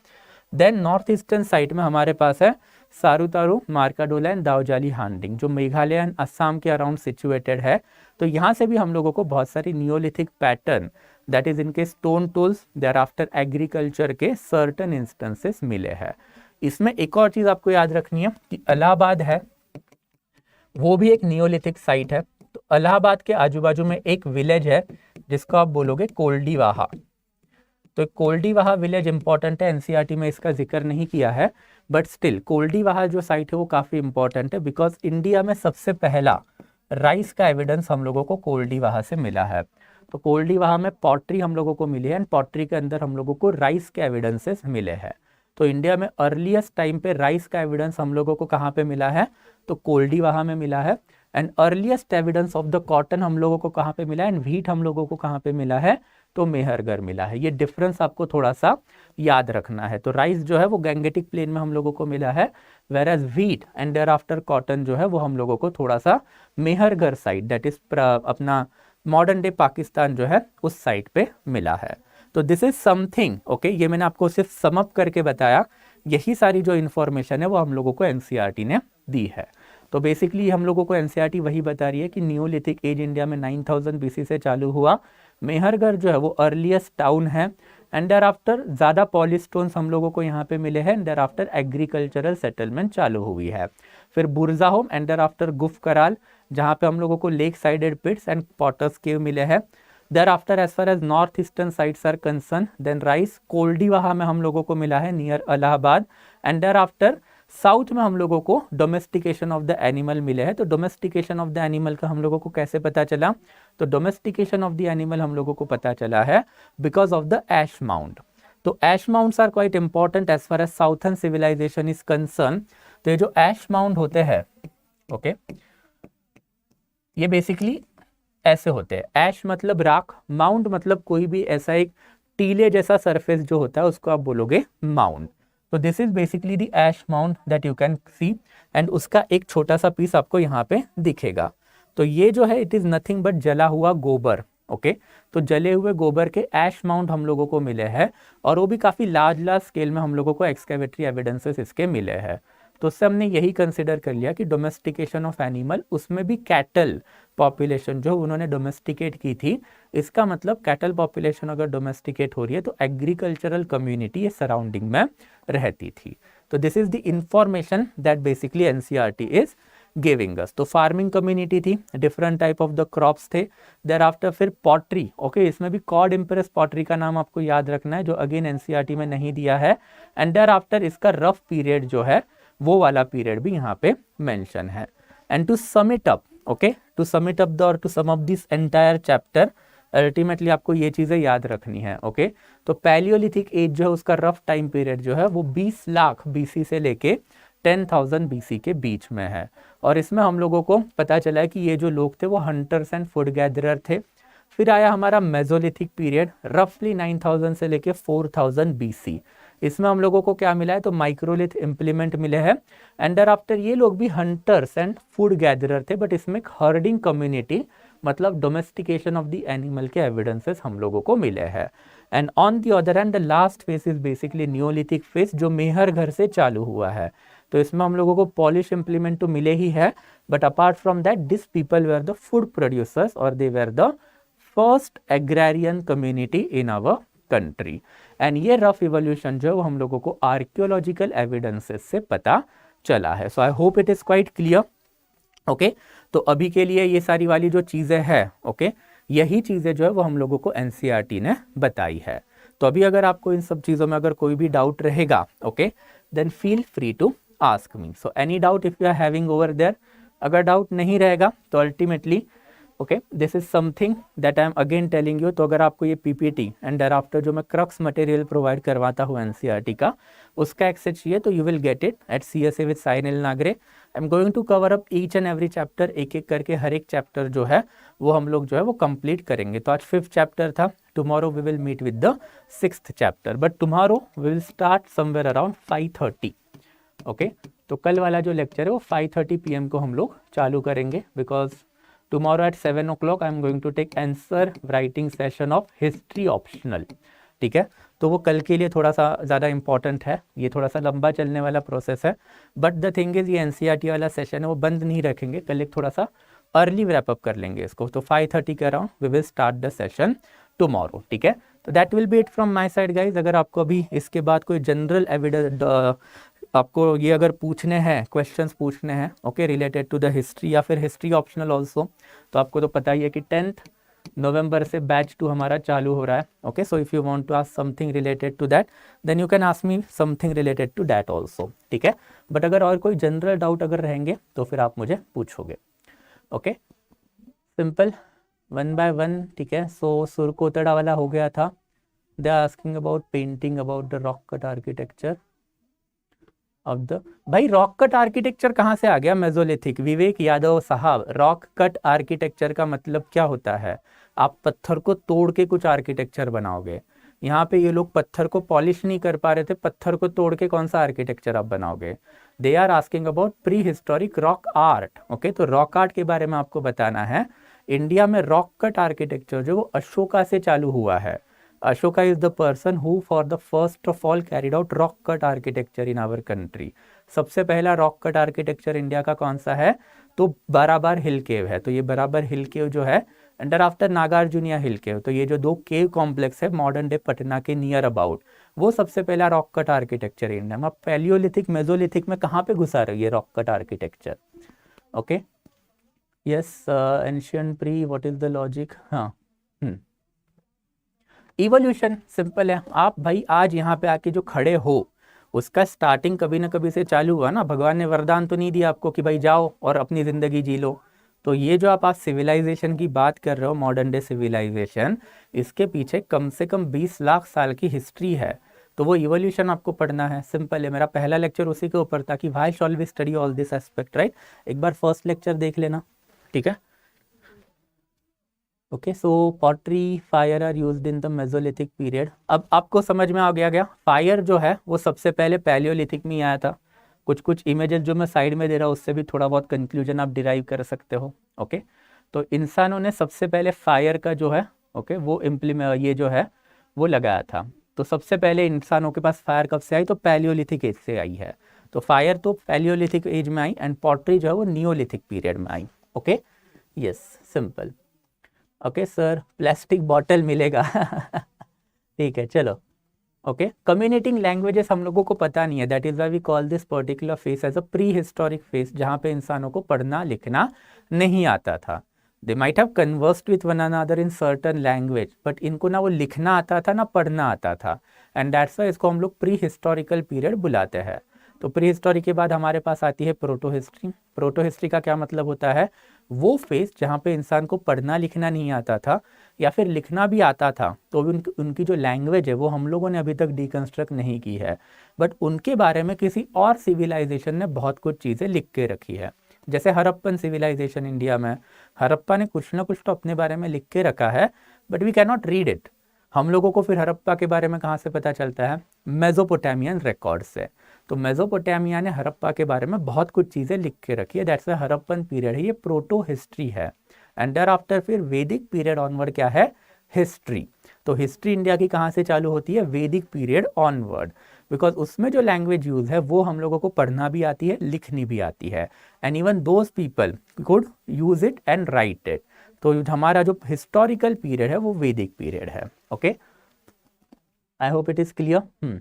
then north eastern site में हमारे पास है सारूतारू, मार्काडोला एंड दावजाली हांडिंग, जो मेघालय एंड असम के अराउंड सिचुएटेड है। तो यहाँ से भी हम लोगों को बहुत सारी नियोलिथिक पैटर्न दैट इज इनके stone tools, there after agriculture के सर्टन इंस्टेंसेस मिले हैं। इसमें एक और चीज आपको याद रखनी है कि इलाहाबाद है वो भी एक नियोलिथिक साइट है। तो इलाहाबाद के आजू बाजू में एक विलेज है जिसको आप बोलोगे कोल्डीवाहा। तो कोल्डीवाहा विलेज इंपॉर्टेंट है, एनसीईआरटी में इसका जिक्र नहीं किया है, बट स्टिल कोल्डीवाहा जो साइट है वो काफी इंपॉर्टेंट है बिकॉज इंडिया में सबसे पहला राइस का एविडेंस हम लोगों को कोल्डीवाहा से मिला है। तो कोल्डीवाहा में पॉटरी हम लोगों को मिली है एंड पॉटरी के अंदर हम लोगों को राइस के एविडेंसेस मिले हैं। तो इंडिया में अर्लीस्ट टाइम पे राइस का एविडेंस हम लोगों को कहाँ पे मिला है, तो कोल्डीवाहा में मिला है। And earliest evidence of the cotton हम लोगों को कहाँ पे मिला है, एंड व्हीट हम लोगों को कहाँ पे मिला है, तो मेहरगढ़ मिला है। ये डिफरेंस आपको थोड़ा सा याद रखना है। तो राइस जो है वो गैंगेटिक प्लेन में हम लोगों को मिला है, where as wheat and there after cotton जो है वो हम लोगों को थोड़ा सा मेहरगढ़ साइड दैट इज अपना मॉडर्न डे पाकिस्तान जो है उस साइड पे मिला है। तो दिस इज समथिंग, ओके, ये मैंने आपको सिर्फ सम अप करके बताया। यही सारी जो इन्फॉर्मेशन है वो हम लोगों को एनसीईआरटी ने दी है। तो बेसिकली हम लोगों को एनसीईआरटी वही बता रही है कि नियोलिथिक एज इंडिया में 9000 BC से चालू हुआ, मेहरगढ़ जो है वो अर्लीस्ट टाउन है। एंड देयर आफ्टर ज़्यादा पॉलीस्टोन्स हम लोगों को यहाँ पे मिले हैं। And there after agricultural settlement चालू हुई है। फिर Burzahom and there after Gufkral, जहाँ पे हम लोगों को lake sided pits and potters cave मिले हैं। Thereafter as far as north eastern sides are concern, then rice Koldihwa में हम लोगों को मिला है near Allahabad. And there after south में हम लोगों को डोमेस्टिकेशन ऑफ द एनिमल मिले हैं। तो डोमेस्टिकेशन ऑफ द एनिमल का हम लोगों को कैसे पता चला? तो डोमेस्टिकेशन ऑफ द एनिमल हम लोगों को पता चला है because of the ash mound. तो ash mounds are quite important as far as southern civilization is concern. तो ये जो ऐश माउंट होते हैं, ओके, ये बेसिकली ऐसे होते हैं। ऐश मतलब राख, माउंट मतलब कोई भी ऐसा एक टीले जैसा सरफेस जो होता है उसको आप बोलोगे माउंट। तो this is basically the ash mount that you can see, and उसका एक छोटा सा पीस आपको यहाँ पे दिखेगा। तो ये जो है इट इज नथिंग बट जला हुआ गोबर, ओके। तो जले हुए गोबर के ऐश माउंट हम लोगों को मिले हैं, और वो भी काफी लार्ज स्केल में हम लोगों को एक्सकेवेटरी एविडेंसेस इसके मिले हैं। तो उससे हमने यही कंसिडर कर लिया कि डोमेस्टिकेशन ऑफ एनिमल, उसमें भी कैटल पॉपुलेशन जो उन्होंने डोमेस्टिकेट की थी, इसका मतलब कैटल पॉपुलेशन अगर डोमेस्टिकेट हो रही है तो एग्रीकल्चरल कम्युनिटी ये सराउंडिंग में रहती थी। तो this is the information that basically NCERT is giving अस। तो फार्मिंग कम्युनिटी थी, different type of the crops थे। देयर आफ्टर फिर पॉटरी, ओके, इसमें भी कॉड इम्प्रेस पॉटरी का नाम आपको याद रखना है जो अगेन एनसीईआरटी में नहीं दिया है। एंड देयर आफ्टर इसका रफ पीरियड जो है वो वाला पीरियड भी यहाँ पे मेंशन है। And to sum it up, okay, to sum it up the और to sum up this entire chapter, ultimately आपको ये चीजें याद रखनी है, ओके। तो पैलियोलिथिक एज जो है उसका रफ टाइम पीरियड जो है वो 20 लाख बीसी से लेके 10,000 बीसी के बीच में है। और इसमें हम लोगों को पता चला है कि ये जो लोग थे वो हंटर्स एंड फूड गैदरर थे। फिर आया हमारा मेसोलिथिक पीरियड, रफली 9000 से लेके 4000 बीसी। इसमें हम लोगों को क्या मिला है? तो माइक्रोलिथ इम्प्लीमेंट मिले हैं। एंड देयर आफ्टर ये लोग भी हंटर्स एंड फूड गैदरर थे, बट इसमें हर्डिंग कम्युनिटी मतलब डोमेस्टिकेशन ऑफ द एनिमल के एविडेंसेस हम लोगों को मिले हैं। And on the other hand the last phase is basically Neolithic phase जो मेहरगढ़ से चालू हुआ है। तो इसमें हम लोगों को पॉलिश इम्प्लीमेंट तो मिले ही है, but apart from that this people were the food producers और they were the first agrarian community in our country. And ये रफ इवोल्यूशन जो है वो हम लोगों को आर्कियोलॉजिकल एविडेंसेस से पता चला है। So I hope it is quite clear, okay. तो अभी के लिए ये सारी वाली जो चीजें हैं, ओके, यही चीजें जो है वो हम लोगों को एनसीईआरटी ने बताई है। तो अभी अगर आपको इन सब चीजों में अगर कोई भी डाउट रहेगा, okay, then feel free to ask me. So any doubt if you are having over there, अगर डाउट नहीं रहेगा तो ultimately okay this is something that I am again telling you. तो अगर आपको ये पीपीटी एंड देयर आफ्टर जो मैं क्रक्स मटेरियल प्रोवाइड करवाता हूँ एनसीईआरटी का, उसका एक्सेस चाहिए तो you will get it at CSA with Sainil Nagre. I am going to cover up each and every chapter, एक एक करके हर एक चैप्टर जो है वो हम लोग जो है वो कंप्लीट करेंगे। तो आज 5th चैप्टर था, tomorrow we will meet with the 6th chapter, but tomorrow we will start somewhere around 5:30, okay. तो कल वाला जो लेक्चर है वो 5:30 PM को हम लोग चालू करेंगे, because tomorrow at 7 o'clock I am going to take answer writing session of history optional, ठीक है। तो वो कल के लिए थोड़ा सा ज़्यादा इंपॉर्टेंट है, ये थोड़ा सा लंबा चलने वाला प्रोसेस है, बट द थिंग इज ये एनसीईआरटी वाला सेशन है वो बंद नहीं रखेंगे, कल एक थोड़ा सा अर्ली रैप अप कर लेंगे इसको। तो 5:30 के around we will start the session tomorrow, ठीक है। तो that will be it from my side guys. अगर आपको अभी इसके बाद कोई जनरल एविडेंस आपको ये अगर पूछने हैं, क्वेश्चंस पूछने हैं, okay, related to the history या फिर हिस्ट्री ऑप्शनल ऑल्सो, तो आपको तो पता ही है कि 10th नवंबर से बैच 2 हमारा चालू हो रहा है, okay. So if you want to ask something related to that then you can ask me something related to that also, ठीक है। बट अगर और कोई जनरल डाउट अगर रहेंगे तो फिर आप मुझे पूछोगे, ओके। सिंपल 1 by 1, ठीक है। सो सुरकोतड़ा वाला हो गया था। They are asking about painting, about the rock cut architecture of the, भाई रॉक कट आर्किटेक्चर कहाँ से आ गया? मेसोलिथिक। विवेक यादव साहब, रॉक कट आर्किटेक्चर का मतलब क्या होता है? आप पत्थर को तोड़ के कुछ आर्किटेक्चर बनाओगे। यहाँ पे ये लोग पत्थर को पॉलिश नहीं कर पा रहे थे, पत्थर को तोड़ के कौन सा आर्किटेक्चर आप बनाओगे? They are asking about prehistoric rock art, okay. तो रॉक आर्ट के बारे में आपको बताना है। इंडिया में रॉक कट आर्किटेक्चर जो वो अशोका से चालू हुआ है। Ashoka is the person who for the first of all carried out rock cut architecture in our country. सबसे पहला रॉक कट आर्किटेक्चर इंडिया का कौन सा है? तो बाराबार हिल केव है। तो ये बाराबार हिल केव जो है एंड देयर आफ्टर नागार्जुनिया हिल केव। तो ये जो 2 केव कॉम्प्लेक्स है मॉडर्न डे पटना के नियर अबाउट, वो सबसे पहला रॉक कट आर्किटेक्चर इंडिया में। अब पैलियोलिथिक मेसोलिथिक में कहाँ पे घुसा रही है rock cut architecture? Okay, yes, ancient pre, what is the logic? हाँ, इवोल्यूशन सिंपल है। आप भाई आज यहाँ पे आके जो खड़े हो उसका स्टार्टिंग कभी ना कभी से चालू हुआ ना। भगवान ने वरदान तो नहीं दिया आपको कि भाई जाओ और अपनी ज़िंदगी जी लो। तो ये जो आप सिविलाइजेशन की बात कर रहे हो, मॉडर्न डे सिविलाइजेशन, इसके पीछे कम से कम 20 लाख साल की हिस्ट्री है। तो वो इवोल्यूशन आपको पढ़ना है, सिंपल है। मेरा पहला लेक्चर उसी के ऊपर था कि why shall we study all this aspect, right. एक बार फर्स्ट लेक्चर देख लेना, ठीक है। Okay, so pottery fire are used in the mesolithic period. अब आपको समझ में आ गया फायर जो है वो सबसे पहले पैलियोलिथिक में ही आया था। कुछ कुछ इमेजेस जो मैं साइड में दे रहा हूँ उससे भी थोड़ा बहुत कंक्लूजन आप डिराइव कर सकते हो। ओके, तो इंसानों ने सबसे पहले फायर का जो है ओके वो इम्प्लीमेंट ये जो है वो लगाया था। तो सबसे पहले इंसानों के पास फायर कब से आई? तो पैलियोलिथिक एज से आई है। तो फायर तो पैलियोलिथिक एज में आई एंड पॉटरी जो है वो नियोलिथिक पीरियड में आई। Okay, yes, simple. Okay sir, plastic bottle मिलेगा ठीक है, चलो। ओके, कम्युनिकेटिंग लैंग्वेजेस हम लोगों को पता नहीं है, that is why we call this particular phase as a prehistoric phase, जहाँ पे इंसानों को पढ़ना लिखना नहीं आता था। They might have conversed with one another in certain language, but इनको ना वो लिखना आता था ना पढ़ना आता था, एंड दैट्स व्हाई इसको हम लोग प्री हिस्टोरिकल पीरियड बुलाते हैं। तो प्री हिस्टोरी के बाद हमारे पास आती है प्रोटो हिस्ट्री। प्रोटो हिस्ट्री का क्या मतलब होता है? वो फेस जहाँ पे इंसान को पढ़ना लिखना नहीं आता था, या फिर लिखना भी आता था तो भी उनकी जो लैंग्वेज है वो हम लोगों ने अभी तक डिकंस्ट्रक्ट नहीं की है, बट उनके बारे में किसी और सिविलाइजेशन ने बहुत कुछ चीज़ें लिख के रखी है। जैसे हड़प्पन सिविलाइजेशन इंडिया में, हड़प्पा ने कुछ ना कुछ तो अपने बारे में लिख के रखा है, but we can not read it. हम लोगों को फिर हड़प्पा के बारे में कहाँ से पता चलता है? मेसोपोटामियन रिकॉर्ड से। तो मेसोपोटामिया ने हड़प्पा के बारे में बहुत कुछ चीज़ें लिख के रखी है, दैट्स व्हाई हड़प्पन पीरियड है, ये प्रोटो हिस्ट्री है। एंड देयर आफ्टर फिर वैदिक पीरियड ऑनवर्ड क्या है? हिस्ट्री। तो हिस्ट्री इंडिया की कहाँ से चालू होती है? वैदिक पीरियड ऑनवर्ड, बिकॉज उसमें जो लैंग्वेज यूज है वो हम लोगों को पढ़ना भी आती है, लिखनी भी आती है, and even those people could use it and right it. तो हमारा जो हिस्टोरिकल पीरियड है वो वैदिक पीरियड है। Okay, I hope it is clear.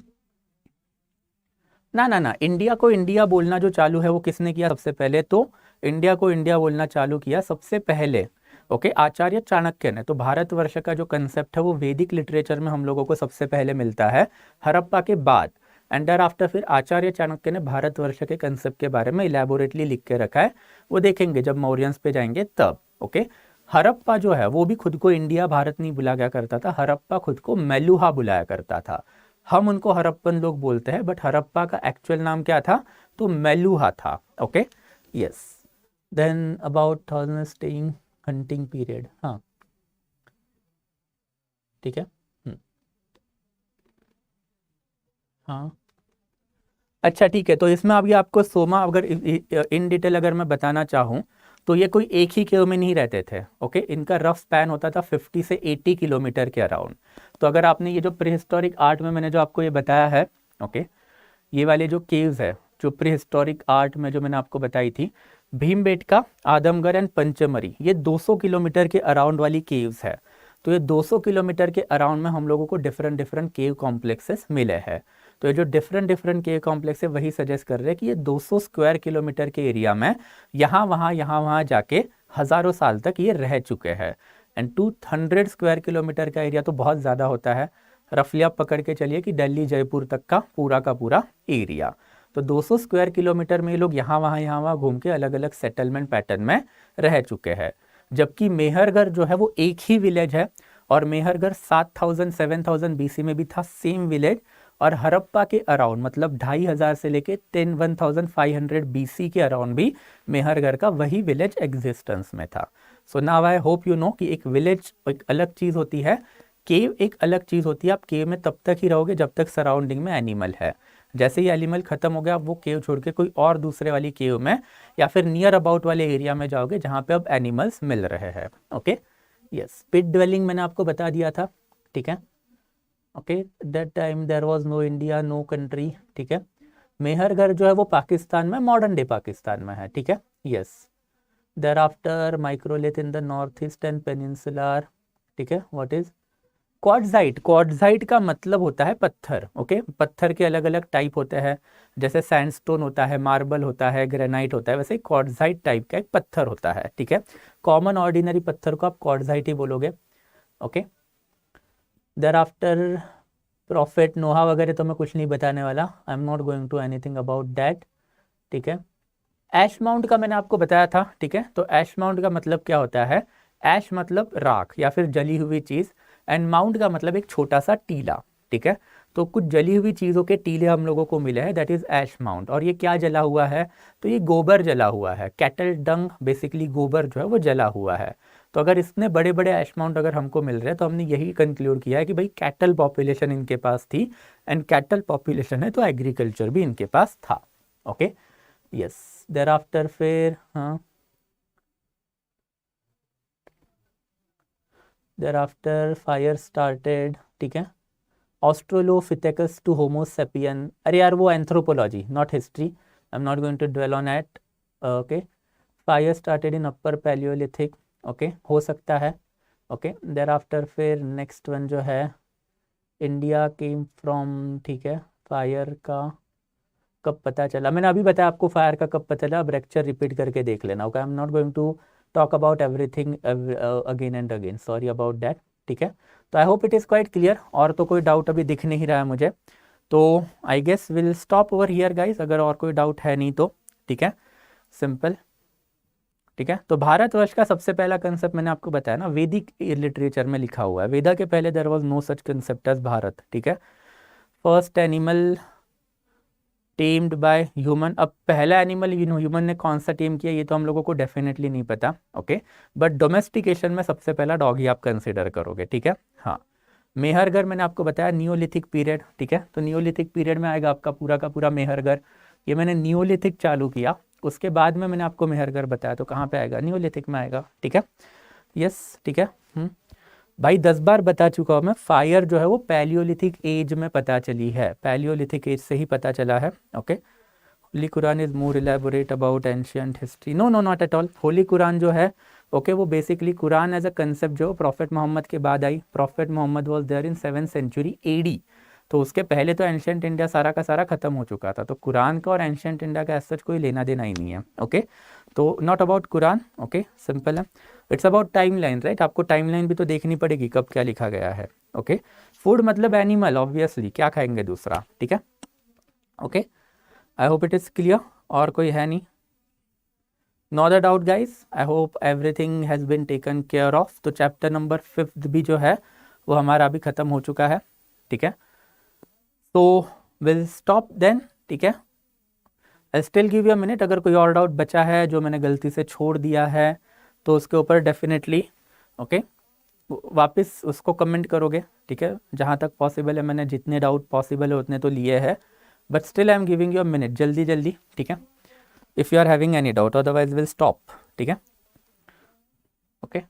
ना, इंडिया को इंडिया बोलना जो चालू है वो किसने किया सबसे पहले? तो इंडिया को इंडिया बोलना चालू किया सबसे पहले ओके आचार्य चाणक्य ने। तो भारतवर्ष का जो कंसेप्ट है वो वैदिक लिटरेचर में हम लोगों को सबसे पहले मिलता है हड़प्पा के बाद, एंड देयर आफ्टर फिर आचार्य चाणक्य ने भारतवर्ष के कंसेप्ट के बारे में इलेबोरेटली लिख के रखा है। वो देखेंगे जब मौर्यंस पे जाएंगे तब। ओके, हड़प्पा जो है वो भी खुद को इंडिया भारत नहीं बुला गया करता था, हड़प्पा खुद को मेलुहा बुलाया करता था। हम उनको हड़प्पन लोग बोलते हैं, बट हड़प्पा का एक्चुअल नाम क्या था? तो मेलुहा था। Okay, yes. Then about thousand staying hunting period, हाँ ठीक है। हाँ, अच्छा ठीक है। तो इसमें अभी आपको सोमा अगर इन डिटेल अगर मैं बताना चाहूँ तो ये कोई एक ही केव में नहीं रहते थे। ओके, इनका रफ स्पैन होता था 50 से 80 किलोमीटर के अराउंड। तो अगर आपने ये जो प्रीहिस्टोरिक आर्ट में मैंने जो आपको ये बताया है, ओके, ये वाले जो केव्स है जो प्रीहिस्टोरिक आर्ट में जो मैंने आपको बताई थी, भीमबेटका, आदमगढ़ एंड पंचमरी, ये 200 किलोमीटर के अराउंड वाली केव्स है। तो ये 200 किलोमीटर के अराउंड में हम लोगों को डिफरेंट डिफरेंट केव कॉम्प्लेक्सेस मिले हैं। तो ये जो डिफरेंट डिफरेंट केव कॉम्प्लेक्स है वही सजेस्ट कर रहे हैं कि ये 200 स्क्वायर किलोमीटर के एरिया में यहाँ वहाँ जाके हज़ारों साल तक ये रह चुके हैं। एंड 200 स्क्वायर किलोमीटर का एरिया तो बहुत ज़्यादा होता है, रफली आप पकड़ के चलिए कि दिल्ली जयपुर तक का पूरा एरिया। तो 200 स्क्वायर किलोमीटर में ये लोग यहाँ वहाँ घूम के अलग अलग सेटलमेंट पैटर्न में रह चुके हैं। जबकि मेहरगढ़ जो है वो एक ही विलेज है, और मेहरगढ़ 7000-7000 BC में भी था सेम विलेज, और हड़प्पा के अराउंड मतलब 2500 से लेके 1500 BC के अराउंड भी मेहरगढ़ का वही विलेज एग्जिस्टेंस में था। So now I hope you know कि एक विलेज एक अलग चीज़ होती है, केव एक अलग चीज़ होती है। आप केव में तब तक ही रहोगे जब तक सराउंडिंग में एनिमल है। जैसे ही एनिमल खत्म हो गया आप वो केव छोड़ के कोई और दूसरे वाली केव में या फिर नियर अबाउट वाले एरिया में जाओगे जहाँ पे अब एनिमल्स मिल रहे हैं। ओके, यस, पिट ड्वेलिंग मैंने आपको बता दिया था, ठीक है। Okay, that time there was no India, no country, ठीक है। मेहरगढ़ जो है वो पाकिस्तान में, मॉडर्न डे पाकिस्तान में है, ठीक है, yes. There after microlith in the north eastern peninsular, ठीक है, व्हाट इज क्वार्ट्जाइट। क्वार्ट्जाइट का मतलब होता है पत्थर, ओके, पत्थर के अलग अलग टाइप होते हैं, जैसे सैंडस्टोन होता है, मार्बल होता है, ग्रेनाइट होता है, वैसे क्वार्ट्जाइट टाइप का एक पत्थर होता है, ठीक है। कॉमन ऑर्डिनरी पत्थर को आप क्वार्ट्जाइट ही बोलोगे, okay. There after prophet Noah वगैरह तो मैं कुछ नहीं बताने वाला, I am not going to anything about that, ठीक है। ऐश माउंट का मैंने आपको बताया था, ठीक है, तो ऐश माउंट का मतलब क्या होता है, ऐश मतलब राख या फिर जली हुई चीज़, एंड माउंट का मतलब एक छोटा सा टीला, ठीक है। तो कुछ जली हुई चीज़ों के टीले हम लोगों को मिले हैं, दैट इज़ ऐश माउंट। और ये क्या जला हुआ है, तो ये गोबर जला हुआ है, कैटल डंग, बेसिकली गोबर जो है वो जला हुआ है। तो अगर इतने बड़े बड़े ऐश माउंट अगर हमको मिल रहे हैं तो हमने यही कंक्लूड किया है कि भाई कैटल पॉपुलेशन इनके पास थी, एंड कैटल पॉपुलेशन है तो एग्रीकल्चर भी इनके पास था, ओके, यस। देयर आफ्टर फिर हाँ, देयर आफ्टर फायर स्टार्टेड, ठीक है, ऑस्ट्रोलोपिथेकस टू होमो सेपियन, अरे यार वो anthropology not history, I am not going to dwell on it, okay. Fire started in upper palaeolithic, okay, हो सकता है, ओके। देयर आफ्टर फिर नेक्स्ट वन जो है इंडिया केम फ्रॉम, ठीक है, फायर का कब पता चला, मैंने अभी बताया आपको फायर का कब पता चला, अब लेक्चर रिपीट करके देख लेना, okay. I am not going to talk about everything again and again, sorry about that, ठीक है। तो I hope it is quite clear, और तो कोई डाउट अभी दिख नहीं रहा है मुझे, तो I guess will stop over here guys, अगर और कोई डाउट है नहीं तो, ठीक है, सिंपल, ठीक है। तो भारतवर्ष का सबसे पहला कंसेप्ट मैंने आपको बताया ना, वैदिक लिटरेचर में लिखा हुआ है, वेदा के पहले there was no such concept as Bharat, ठीक है। First animal tamed by human, अब पहला एनिमल ह्यूमन ने कौन सा टेम किया ये तो हम लोगों को डेफिनेटली नहीं पता, ओके, बट डोमेस्टिकेशन में सबसे पहला डॉग ही आप कंसिडर करोगे, ठीक है, हाँ। मेहरगढ़ मैंने आपको बताया नियोलिथिक पीरियड, ठीक है, तो नियोलिथिक पीरियड में आएगा आपका पूरा का पूरा मेहरगढ़, ये मैंने नियोलिथिक चालू किया, उसके बाद में मैंने आपको मेहरगढ़ बताया, तो कहाँ पे आएगा, नियोलिथिक में आएगा, ठीक है, यस, ठीक है। भाई 10 बार बता चुका हूँ मैं, फायर जो है वो पैलियोलिथिक एज में पता चली है, पैलियोलिथिक एज से ही पता चला है, okay. Holy Quran is more elaborate about ancient history, no no not at all. Holy Quran जो है, ओके, वो basically Quran as a concept जो प्रॉफिट मोहम्मद के बाद आई, prophet Muhammad was there in 7th century AD, तो उसके पहले तो एंशियंट इंडिया सारा का सारा खत्म हो चुका था, तो कुरान का और एंशियंट इंडिया का ऐसा कोई लेना देना ही नहीं है, ओके। तो not about Quran, okay, simple है, it's about time line, right, आपको टाइम लाइन भी तो देखनी पड़ेगी कब क्या लिखा गया है, ओके। फूड मतलब एनिमल, ऑब्वियसली क्या खाएंगे दूसरा, ठीक है, okay. I hope it is clear, और कोई है नहीं, no other doubt guys, I hope everything has been taken care of. तो चैप्टर नंबर 5 भी जो है वो हमारा अभी ख़त्म हो चुका है, ठीक है, तो विल स्टॉप देन, ठीक है। I still give you a minute, अगर कोई और डाउट बचा है जो मैंने गलती से छोड़ दिया है तो उसके ऊपर डेफिनेटली, ओके, वापस उसको कमेंट करोगे, ठीक है, जहाँ तक पॉसिबल है, मैंने जितने डाउट पॉसिबल है उतने तो लिए हैं, but still I am giving you a minute, जल्दी जल्दी, ठीक है, if you are having any doubt, otherwise will stop, ठीक है, ओके।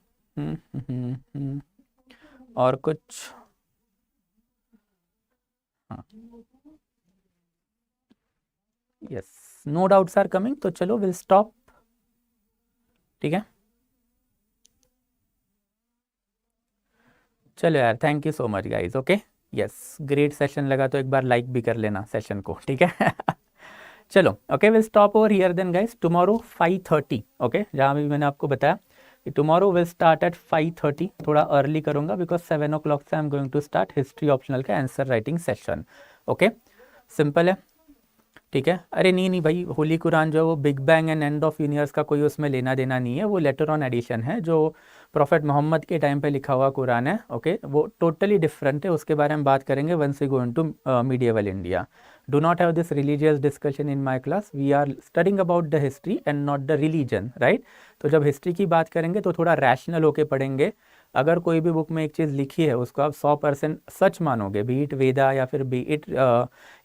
और कुछ, हाँ, yes, no doubts are coming, तो चलो विल स्टॉप, ठीक है, चलो यार, thank you so much guys, okay, yes, great session लगा तो एक बार लाइक भी कर लेना सेशन को, ठीक है। चलो, okay, will stop over here then guys, tomorrow 5:30, okay, जहाँ भी मैंने आपको बताया कि टुमारो विल स्टार्ट एट 5:30, थोड़ा अर्ली करूँगा बिकॉज 7 o'clock से I am going to start history optional का answer writing session, okay, simple है, ठीक है। अरे नहीं नहीं भाई, होली कुरान जो है वो big bang and end of universe का कोई उसमें लेना देना नहीं है, वो लेटर ऑन एडिशन है जो प्रॉफिट मोहम्मद के टाइम पे लिखा हुआ कुरान है, ओके, वो टोटली डिफरेंट है, उसके बारे में बात करेंगे once we go into medieval India. Do not have this religious discussion in my class, we are studying about the history and not the religion, right. तो जब हिस्ट्री की बात करेंगे तो थोड़ा रैशनल होके पढ़ेंगे, अगर कोई भी बुक में एक चीज़ लिखी है उसको आप 100% सच मानोगे, बी इट वेदा या फिर बी इट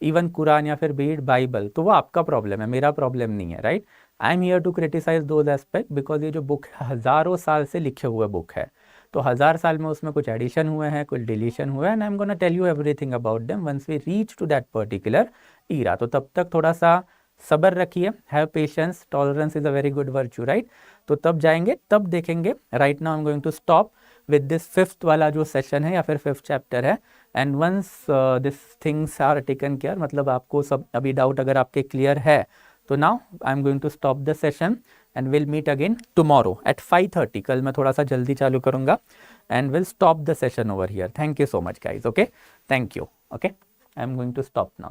इवन कुरान या फिर बी इट बाइबल, तो वो आपका प्रॉब्लम है, मेरा प्रॉब्लम नहीं है, right. I am here to criticise those aspect because ये जो बुक है हज़ारों साल से लिखे हुए बुक है, तो 1000 साल में उसमें कुछ एडिशन हुए हैं, कुछ डिलीशन हुए हैं, and I am gonna tell you everything about them once we reach to that particular era. तो तब तक थोड़ा सा सब्र रखिए, have patience, tolerance is a very good virtue, right. तो तब जाएंगे, तब देखेंगे। Right now I am going to stop with this 5th वाला जो सेशन है या फिर 5th चैप्टर है, and once this things are taken care, मतलब आपको सब अभी डाउट अगर आपके क्लियर है, तो now I am going to stop the session and will meet again tomorrow at 5:30। कल मैं थोड़ा सा जल्दी चालू करूंगा and will stop the session over here. Thank you so much guys, okay, thank you, okay, I am going to stop now.